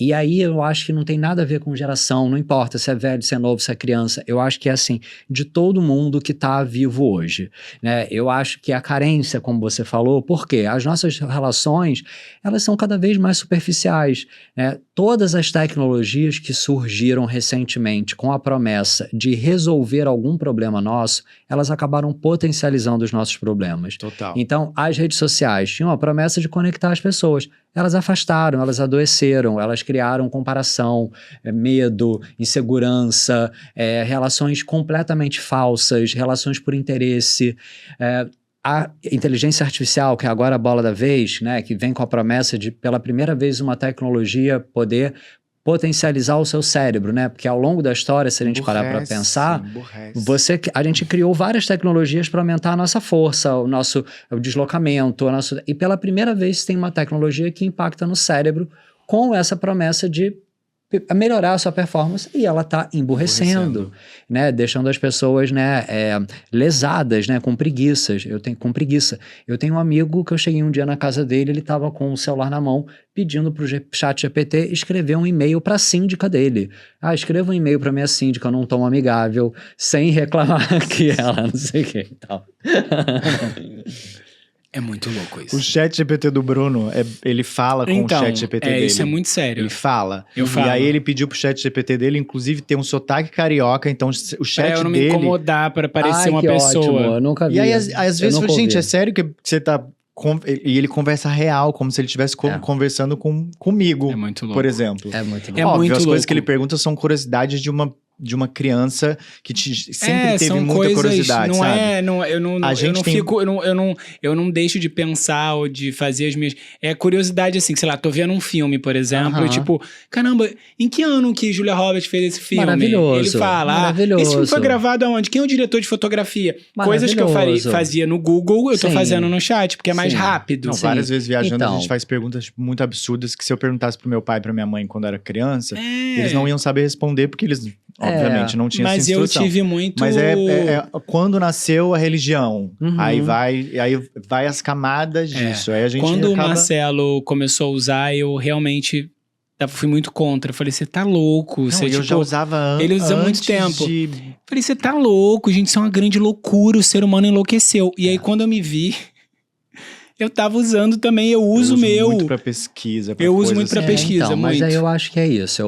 e aí eu acho que não tem nada a ver com geração, não importa se é velho, se é novo, se é criança, eu acho que é assim, de todo mundo que está vivo hoje, né? Eu acho que a carência, como você falou, porque as nossas relações, elas são cada vez mais superficiais, né? Todas as tecnologias que surgiram recentemente com a promessa de resolver algum problema nosso, elas acabaram potencializando os nossos problemas. Total. Então, as redes sociais tinham a promessa de conectar as pessoas. Elas afastaram, elas adoeceram, elas criaram comparação, medo, insegurança, relações completamente falsas, relações por interesse. A inteligência artificial, que é agora a bola da vez, né, que vem com a promessa de, pela primeira vez, uma tecnologia poder potencializar o seu cérebro, né? Porque ao longo da história, se a gente parar para pensar, a gente criou várias tecnologias para aumentar a nossa força, o deslocamento, e pela primeira vez tem uma tecnologia que impacta no cérebro com essa promessa de melhorar a sua performance, e ela está emburrecendo, né, deixando as pessoas, né, lesadas, né, com preguiça. Eu tenho um amigo que eu cheguei um dia na casa dele, ele estava com o celular na mão, pedindo para o ChatGPT escrever um e-mail para a síndica dele. Escreva um e-mail para minha síndica num tom amigável, sem reclamar que ela não sei o que e tal. É muito louco isso. O ChatGPT do Bruno, ele fala com o ChatGPT dele. Isso é muito sério. Ele fala. Eu falo. E aí ele pediu pro ChatGPT dele, inclusive, ter um sotaque carioca, então o chat dele... eu não me incomodar pra parecer uma que pessoa. Ótimo, eu nunca vi. E aí, às vezes, gente, é sério que você tá... E ele conversa real, como se ele estivesse conversando comigo. É muito louco. Por exemplo. É muito louco. É Óbvio, muito as louco. coisas que ele pergunta são curiosidades de uma criança que sempre teve muita coisas, curiosidade, não sabe? Eu não deixo de pensar ou de fazer as minhas... É curiosidade, assim, sei lá, tô vendo um filme, por exemplo, e tipo, caramba, em que ano que Julia Roberts fez esse filme? Maravilhoso. Ele fala, maravilhoso. Esse filme foi gravado aonde? Quem é o diretor de fotografia? Coisas que eu fazia no Google, eu tô fazendo no chat, porque é mais rápido. Não, várias vezes viajando, Então, a gente faz perguntas muito absurdas que se eu perguntasse pro meu pai e pra minha mãe quando era criança, eles não iam saber responder, porque eles... Obviamente, não tinha essa instrução. Mas eu tive muito... Mas quando nasceu a religião, aí vai as camadas disso. Aí a gente Quando o Marcelo começou a usar, eu realmente fui muito contra. Eu falei, você tá louco. Não, eu já usava antes. Ele usa há muito tempo. Falei, você tá louco, gente, isso é uma grande loucura, o ser humano enlouqueceu. E aí, quando eu me vi... Eu tava usando também, eu uso o meu. muito pra pesquisa. Eu uso muito pra pesquisa, então, muito. Mas aí eu acho que é isso,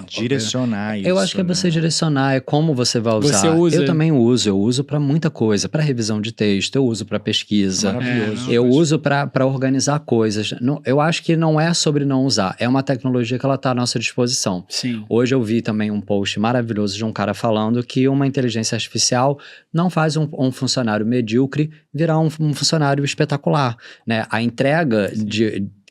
direcionar isso. Eu acho que é você direcionar, é como você vai usar. Você usa? Eu também uso pra muita coisa, pra revisão de texto, eu uso pra pesquisa. Maravilhoso. Eu uso pra organizar coisas. Eu acho que não é sobre não usar, é uma tecnologia que ela tá à nossa disposição. Sim. Hoje eu vi também um post maravilhoso de um cara falando que uma inteligência artificial não faz um funcionário medíocre virar um funcionário espetacular. Né? A entrega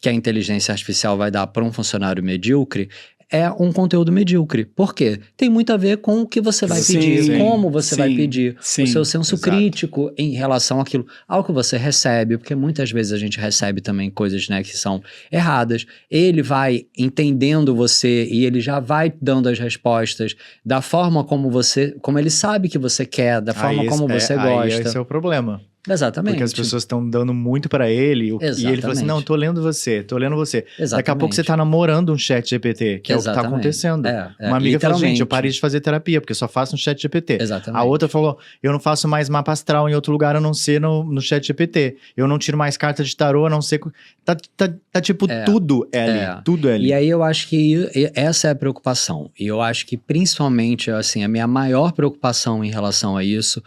que a inteligência artificial vai dar para um funcionário medíocre é um conteúdo medíocre. Por quê? Tem muito a ver com o que você vai pedir, como você vai pedir, o seu senso crítico em relação ao que você recebe, porque muitas vezes a gente recebe também coisas, né, que são erradas. Ele vai entendendo você e ele já vai dando as respostas da forma como ele sabe que você quer, da forma como você gosta. Esse é o problema. Exatamente. Porque as pessoas estão dando muito pra ele e ele fala assim, não, tô lendo você. Exatamente. Daqui a pouco você tá namorando um chat GPT, que é o que tá acontecendo. Uma amiga falou, gente, eu parei de fazer terapia, porque eu só faço no chat GPT. Exatamente. A outra falou, eu não faço mais mapa astral em outro lugar a não ser no chat GPT. Eu não tiro mais carta de tarô a não ser... Tá tipo tudo ali, tudo ali. E aí eu acho que essa é a preocupação. E eu acho que principalmente, assim, a minha maior preocupação em relação a isso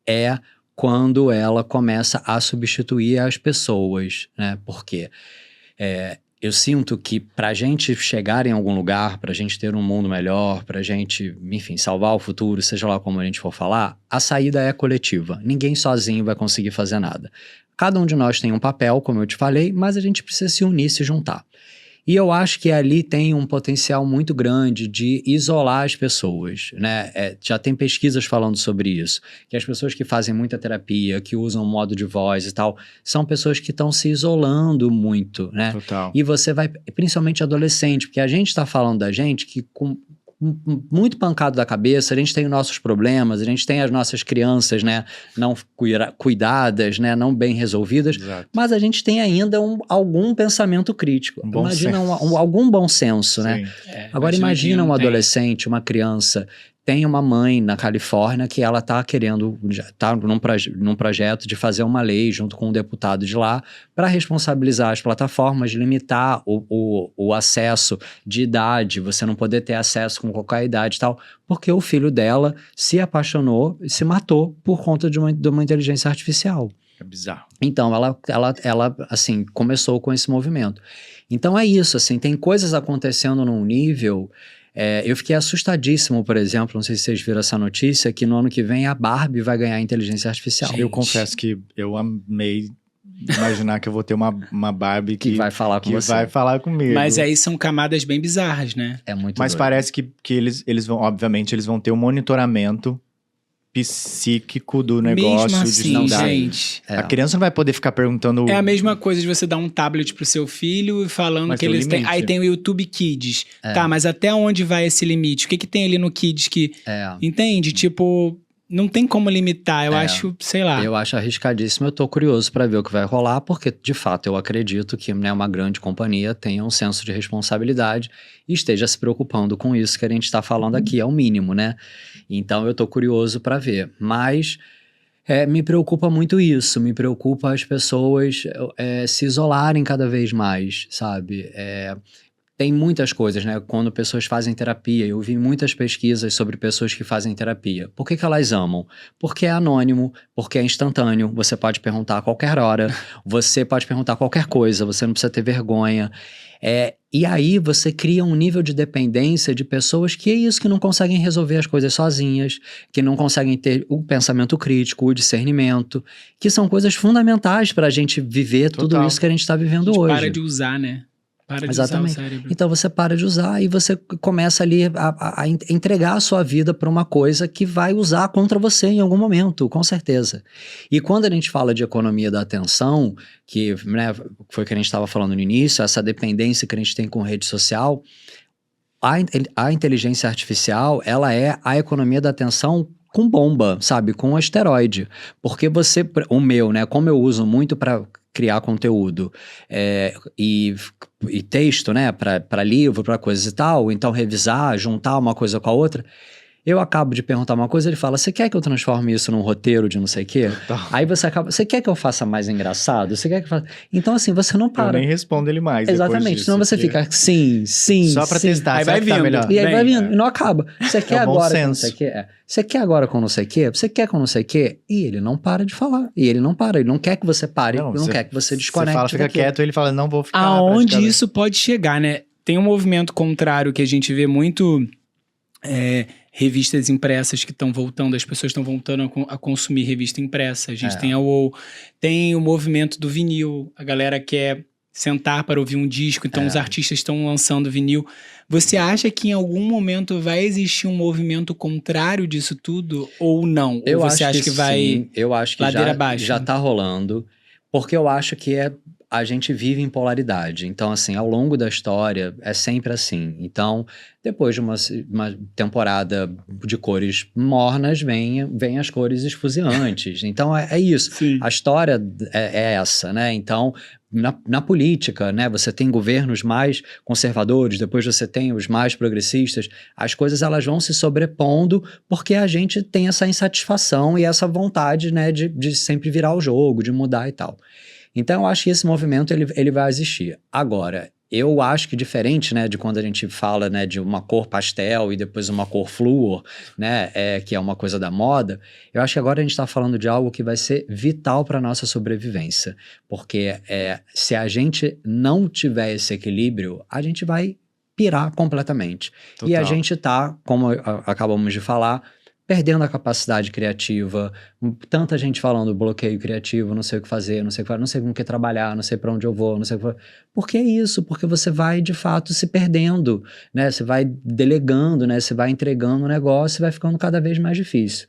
é quando ela começa a substituir as pessoas, né? Porque eu sinto que pra gente chegar em algum lugar, pra gente ter um mundo melhor, pra gente, enfim, salvar o futuro, seja lá como a gente for falar, a saída é coletiva. Ninguém sozinho vai conseguir fazer nada. Cada um de nós tem um papel, como eu te falei, mas a gente precisa se unir, se juntar. E eu acho que ali tem um potencial muito grande de isolar as pessoas, né? Já tem pesquisas falando sobre isso, que as pessoas que fazem muita terapia, que usam modo de voz e tal, são pessoas que estão se isolando muito, né? Total. E você vai, principalmente adolescente, porque a gente está falando da gente que muito pancado da cabeça, a gente tem os nossos problemas, a gente tem as nossas crianças, né, não cuidadas, né, não bem resolvidas, Exato. mas a gente tem ainda algum pensamento crítico. Um bom Imagina senso. algum bom senso, né? Sim. Agora imagina um adolescente, uma criança, tem uma mãe na Califórnia que ela está querendo, está num projeto de fazer uma lei junto com um deputado de lá para responsabilizar as plataformas, limitar o acesso de idade, você não poder ter acesso com qualquer idade e tal, porque o filho dela se apaixonou e se matou por conta de uma inteligência artificial. É bizarro. Então, ela assim, começou com esse movimento. Então, é isso, assim, tem coisas acontecendo num nível... eu fiquei assustadíssimo, por exemplo, não sei se vocês viram essa notícia, que no ano que vem a Barbie vai ganhar inteligência artificial. Gente. Eu confesso que eu amei imaginar que eu vou ter uma Barbie Que vai falar com que você. vai falar comigo. Mas aí são camadas bem bizarras, né? É muito Mas doido. parece que eles vão, obviamente, eles vão ter um monitoramento psíquico do negócio. Mesmo de assim, não dar. gente. A criança não vai poder ficar perguntando... É a mesma coisa de você dar um tablet pro seu filho e falando Mas que tem um eles têm. limite. Aí tem o YouTube Kids. Tá, mas até onde vai esse limite? O que tem ali no Kids que. Entende? Tipo, não tem como limitar. Eu acho, sei lá. Eu acho arriscadíssimo, eu tô curioso para ver o que vai rolar, porque de fato eu acredito que, né, uma grande companhia tenha um senso de responsabilidade e esteja se preocupando com isso que a gente está falando aqui, é o mínimo, né? Então eu tô curioso para ver, mas me preocupa muito isso, me preocupa as pessoas se isolarem cada vez mais, sabe? Tem muitas coisas, né? Quando pessoas fazem terapia, eu vi muitas pesquisas sobre pessoas que fazem terapia. Por que elas amam? Porque é anônimo, porque é instantâneo, você pode perguntar a qualquer hora, você pode perguntar qualquer coisa, você não precisa ter vergonha. E aí você cria um nível de dependência de pessoas que é isso, que não conseguem resolver as coisas sozinhas, que não conseguem ter o pensamento crítico, o discernimento, que são coisas fundamentais para a gente viver tudo isso que a gente está vivendo A gente hoje. para de usar, né? Para de Exatamente. usar o cérebro. Então você para de usar e você começa ali a entregar a sua vida para uma coisa que vai usar contra você em algum momento, com certeza. E quando a gente fala de economia da atenção, que, né, foi o que a gente estava falando no início, essa dependência que a gente tem com rede social, a inteligência artificial, ela é a economia da atenção com bomba, sabe? Com asteroide. Porque o meu, né? Como eu uso muito para criar conteúdo e texto, né? Para livro, para coisas e tal, então revisar, juntar uma coisa com a outra. Eu acabo de perguntar uma coisa, ele fala, você quer que eu transforme isso num roteiro de não sei o quê? Aí você quer que eu faça mais engraçado? Você quer que eu faça... Então assim, você não para. Eu nem respondo ele mais. Exatamente, disso, senão você fica sim, só pra testar, aí vai vindo. vindo. melhor? E aí vai vindo, e não acaba. Você quer bom agora com não senso. sei o quê? Você quer agora com não sei o quê? Você quer com não sei o quê? E ele não para de falar. E ele não para, ele não quer que você pare, ele não quer que você desconecte. Você fala, fica daquilo. quieto, ele fala, não vou ficar. Aonde praticamente. isso pode chegar, né? Tem um movimento contrário que a gente vê muito... revistas impressas que estão voltando, as pessoas estão voltando a consumir revista impressa. A gente tem a UOL, tem o movimento do vinil, a galera quer sentar para ouvir um disco, então os artistas estão lançando vinil. Você acha que em algum momento vai existir um movimento contrário disso tudo ou não? Eu ou você acho acha que vai sim, eu acho que ladeira abaixo? já tá rolando, porque eu acho que a gente vive em polaridade. Então, assim, ao longo da história, é sempre assim. Então, depois de uma temporada de cores mornas, vem as cores esfuziantes. Então, é isso. Sim. A história é essa, né? Então, na política, né? Você tem governos mais conservadores, depois você tem os mais progressistas. As coisas, elas vão se sobrepondo porque a gente tem essa insatisfação e essa vontade, né? De sempre virar o jogo, de mudar e tal. Então, eu acho que esse movimento, ele vai existir. Agora, eu acho que diferente, né, de quando a gente fala, né, de uma cor pastel e depois uma cor flúor, né, que é uma coisa da moda, eu acho que agora a gente está falando de algo que vai ser vital para a nossa sobrevivência. Porque se a gente não tiver esse equilíbrio, a gente vai pirar completamente. Total. E a gente está, como acabamos de falar, perdendo a capacidade criativa, tanta gente falando bloqueio criativo, não sei o que fazer, não sei com o que trabalhar, não sei para onde eu vou, não sei o que... Por que isso? Porque você vai, de fato, se perdendo, né? Você vai delegando, né? Você vai entregando o negócio e vai ficando cada vez mais difícil.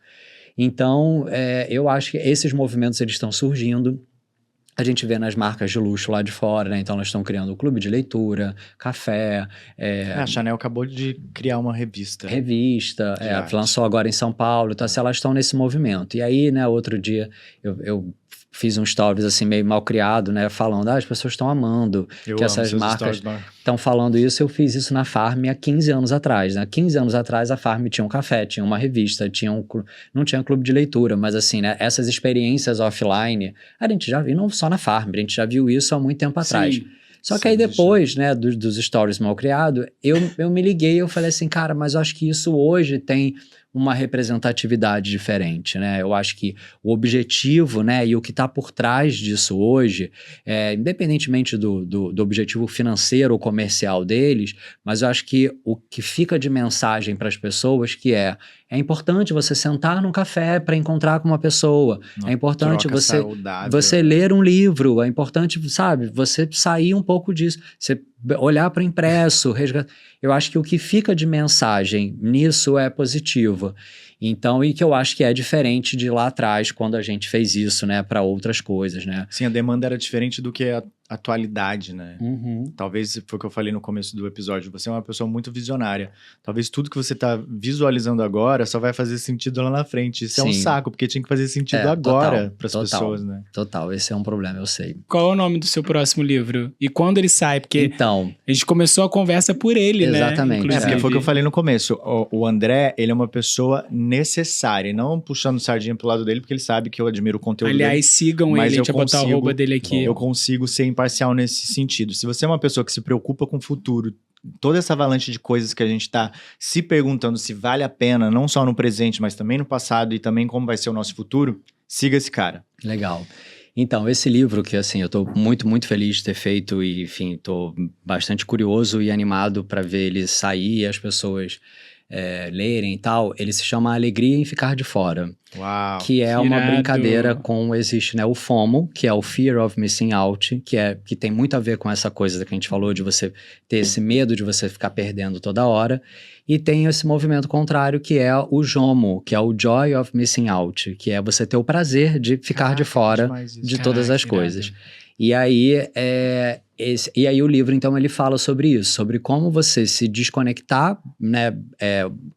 Então, eu acho que esses movimentos eles estão surgindo. A gente vê nas marcas de luxo lá de fora, né? Então elas estão criando um clube de leitura, café. A Chanel acabou de criar uma revista. Lançou agora em São Paulo. Então, assim, elas estão nesse movimento. E aí, né, outro dia, eu fiz um stories assim meio mal criado, né, falando, as pessoas estão amando que essas marcas estão falando isso. Eu fiz isso na Farm há 15 anos atrás, né? 15 anos atrás a Farm tinha um café, tinha uma revista, não tinha clube de leitura, mas assim, né, essas experiências offline, a gente já viu, não só na Farm, a gente já viu isso há muito tempo atrás. Sim. Só que aí depois, né, dos stories mal criados, eu me liguei e eu falei assim, cara, mas eu acho que isso hoje tem uma representatividade diferente, né? Eu acho que o objetivo, né, e o que está por trás disso hoje, independentemente do objetivo financeiro ou comercial deles, mas eu acho que o que fica de mensagem para as pessoas que é importante você sentar num café para encontrar com uma pessoa, é importante você ler um livro, é importante, sabe, você sair um pouco disso, você olhar para o impresso, resgatar. Eu acho que o que fica de mensagem nisso é positivo. Então, e que eu acho que é diferente de lá atrás, quando a gente fez isso, né, para outras coisas, né? Sim, a demanda era diferente do que a atualidade, né? Uhum. Talvez, foi o que eu falei no começo do episódio, você é uma pessoa muito visionária. Talvez tudo que você tá visualizando agora só vai fazer sentido lá na frente. Isso é um saco, porque tinha que fazer sentido agora para as pessoas, né? Total, esse é um problema, eu sei. Qual é o nome do seu próximo livro? E quando ele sai? Porque então, a gente começou a conversa por ele, exatamente, né? Porque foi o que eu falei no começo. O André, ele é uma pessoa necessária, e não puxando sardinha pro lado dele, porque ele sabe que eu admiro o conteúdo dele. Aliás, sigam ele, a gente vai botar o arroba dele aqui. Eu consigo ser imparcial nesse sentido. Se você é uma pessoa que se preocupa com o futuro, toda essa avalanche de coisas que a gente tá se perguntando se vale a pena, não só no presente, mas também no passado e também como vai ser o nosso futuro, siga esse cara. Legal. Então, esse livro que, assim, eu tô muito, muito feliz de ter feito e, enfim, tô bastante curioso e animado para ver ele sair e as pessoas lerem e tal, ele se chama Alegria em Ficar de Fora. Uau! Que é uma brincadeira com, existe, né, o FOMO, que é o Fear of Missing Out, que tem muito a ver com essa coisa que a gente falou, de você ter esse medo de você ficar perdendo toda hora, e tem esse movimento contrário, que é o JOMO, que é o Joy of Missing Out, que é você ter o prazer de ficar de fora de todas as coisas. E aí, e aí o livro, então, ele fala sobre isso, sobre como você se desconectar, né,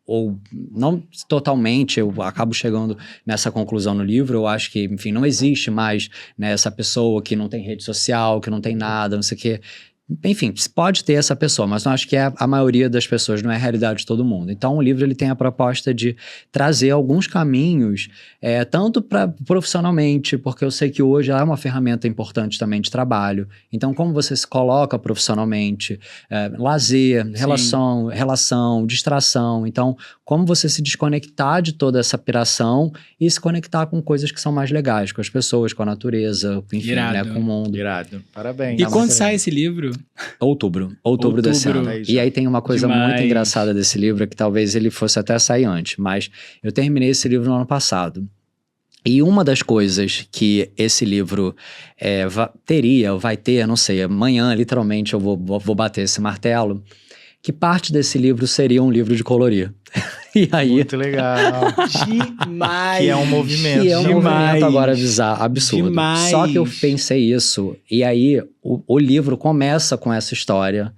ou não totalmente, eu acabo chegando nessa conclusão no livro, eu acho que, enfim, não existe mais, né, essa pessoa que não tem rede social, que não tem nada, não sei o quê. Enfim, pode ter essa pessoa, mas não acho que é a maioria das pessoas, não é a realidade de todo mundo. Então, o livro ele tem a proposta de trazer alguns caminhos, tanto profissionalmente, porque eu sei que hoje é uma ferramenta importante também de trabalho. Então, como você se coloca profissionalmente, lazer, relação, distração. Então, como você se desconectar de toda essa piração e se conectar com coisas que são mais legais, com as pessoas, com a natureza, enfim, né, com o mundo. Irado. Parabéns. E quando sai esse livro? Outubro desse ano. E aí tem uma coisa muito engraçada desse livro, que talvez ele fosse até sair antes, mas eu terminei esse livro no ano passado. E uma das coisas que esse livro vai ter, não sei, amanhã literalmente eu vou bater esse martelo, que parte desse livro seria um livro de colorir. E aí... Muito legal. Demais! Que é um movimento. Que é um movimento agora absurdo. Demais. Só que eu pensei isso, e aí o livro começa com essa história,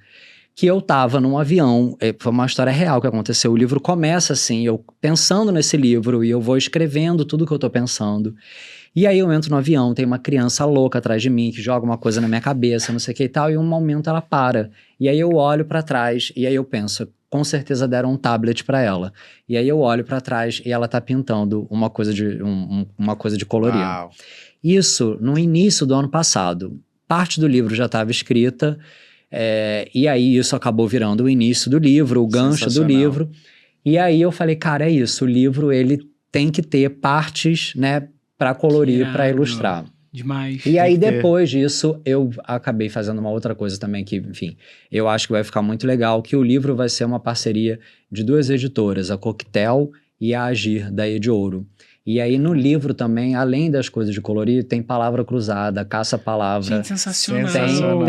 que eu tava num avião, foi uma história real que aconteceu. O livro começa assim, eu pensando nesse livro, e eu vou escrevendo tudo que eu tô pensando. E aí eu entro no avião, tem uma criança louca atrás de mim, que joga uma coisa na minha cabeça, não sei o que e tal, e um momento ela para. E aí eu olho pra trás, e aí eu penso, com certeza deram um tablet pra ela. E aí eu olho pra trás, e ela tá pintando uma coisa de colorir. Uau. Isso no início do ano passado. Parte do livro já estava escrita, e aí isso acabou virando o início do livro, o gancho do livro. E aí eu falei, cara, é isso, o livro ele tem que ter partes, né, para colorir, para ilustrar. Demais. E aí depois disso eu acabei fazendo uma outra coisa também que, enfim, eu acho que vai ficar muito legal, que o livro vai ser uma parceria de duas editoras, a Coquetel e A Agir, da Ediouro. E aí no livro também, além das coisas de colorir, tem palavra cruzada, caça-palavra. Gente, sensacional.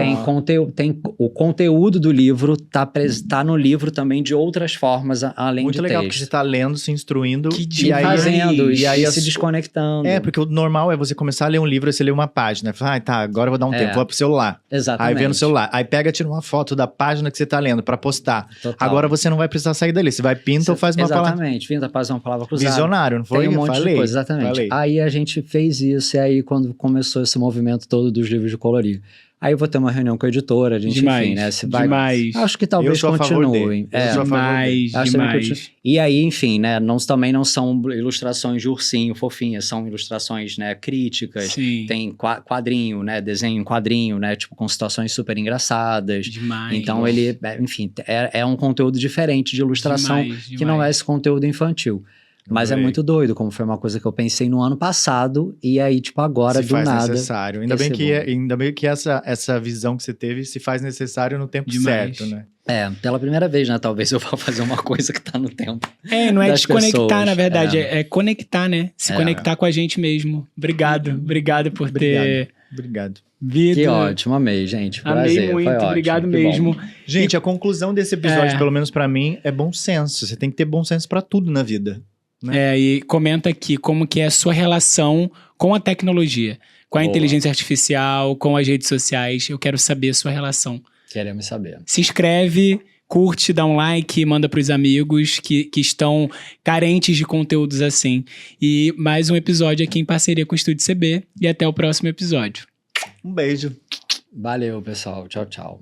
Tem o conteúdo do livro, tá no livro também de outras formas, além Muito de legal, texto. porque você tá lendo, se instruindo. Que E aí, fazendo, e aí se desconectando. porque o normal é você começar a ler um livro, aí você lê uma página. Fala, tá, agora eu vou dar um tempo, vou pro celular. Exatamente. Aí vê no celular. Aí pega, tira uma foto da página que você tá lendo pra postar. Total. Agora você não vai precisar sair dali. Você vai, pinta ou faz uma palavra. Exatamente, pinta, faz uma palavra cruzada. Visionário, não foi? Tem um monte de coisa, exatamente. Falei. Aí a gente fez isso, e aí quando começou esse movimento todo dos livros de colorir. Aí eu vou ter uma reunião com a editora, a gente, Demais, enfim, né? Se vai, demais. acho que talvez Eu sou a favor continuem. dele. Eu sou a favor dele. Demais, Acho que demais. E aí, enfim, né? Também não são ilustrações de ursinho, fofinhas, são ilustrações, né, críticas. Sim. Tem quadrinho, né? Desenho em quadrinho, né? Tipo, com situações super engraçadas. Demais. Então ele, enfim, é um conteúdo diferente de ilustração, Demais, que não é demais. esse conteúdo infantil. Mas é Adorei. muito doido, como foi uma coisa que eu pensei no ano passado, e aí, tipo, agora, se do faz nada. necessário. Ainda bem, que essa visão que você teve se faz necessário no tempo Demais. certo, né? Pela primeira vez, né? Talvez eu vá fazer uma coisa que tá no tempo. Não é das desconectar, pessoas. na verdade, é conectar, né? Se conectar com a gente mesmo. Obrigado por ter Obrigado. vindo. Que ótimo, amei, gente. Prazer, Amei muito, foi ótimo, obrigado que mesmo. bom. Gente, a conclusão desse episódio, É. pelo menos pra mim, é bom senso. Você tem que ter bom senso pra tudo na vida. E comenta aqui como que é a sua relação com a tecnologia, com a Boa. inteligência artificial, com as redes sociais. Eu quero saber a sua relação. Queremos saber. Se inscreve, curte, dá um like, manda pros amigos que estão carentes de conteúdos assim. E mais um episódio aqui em parceria com o Estúdio CB. E até o próximo episódio. Um beijo. Valeu, pessoal. Tchau, tchau.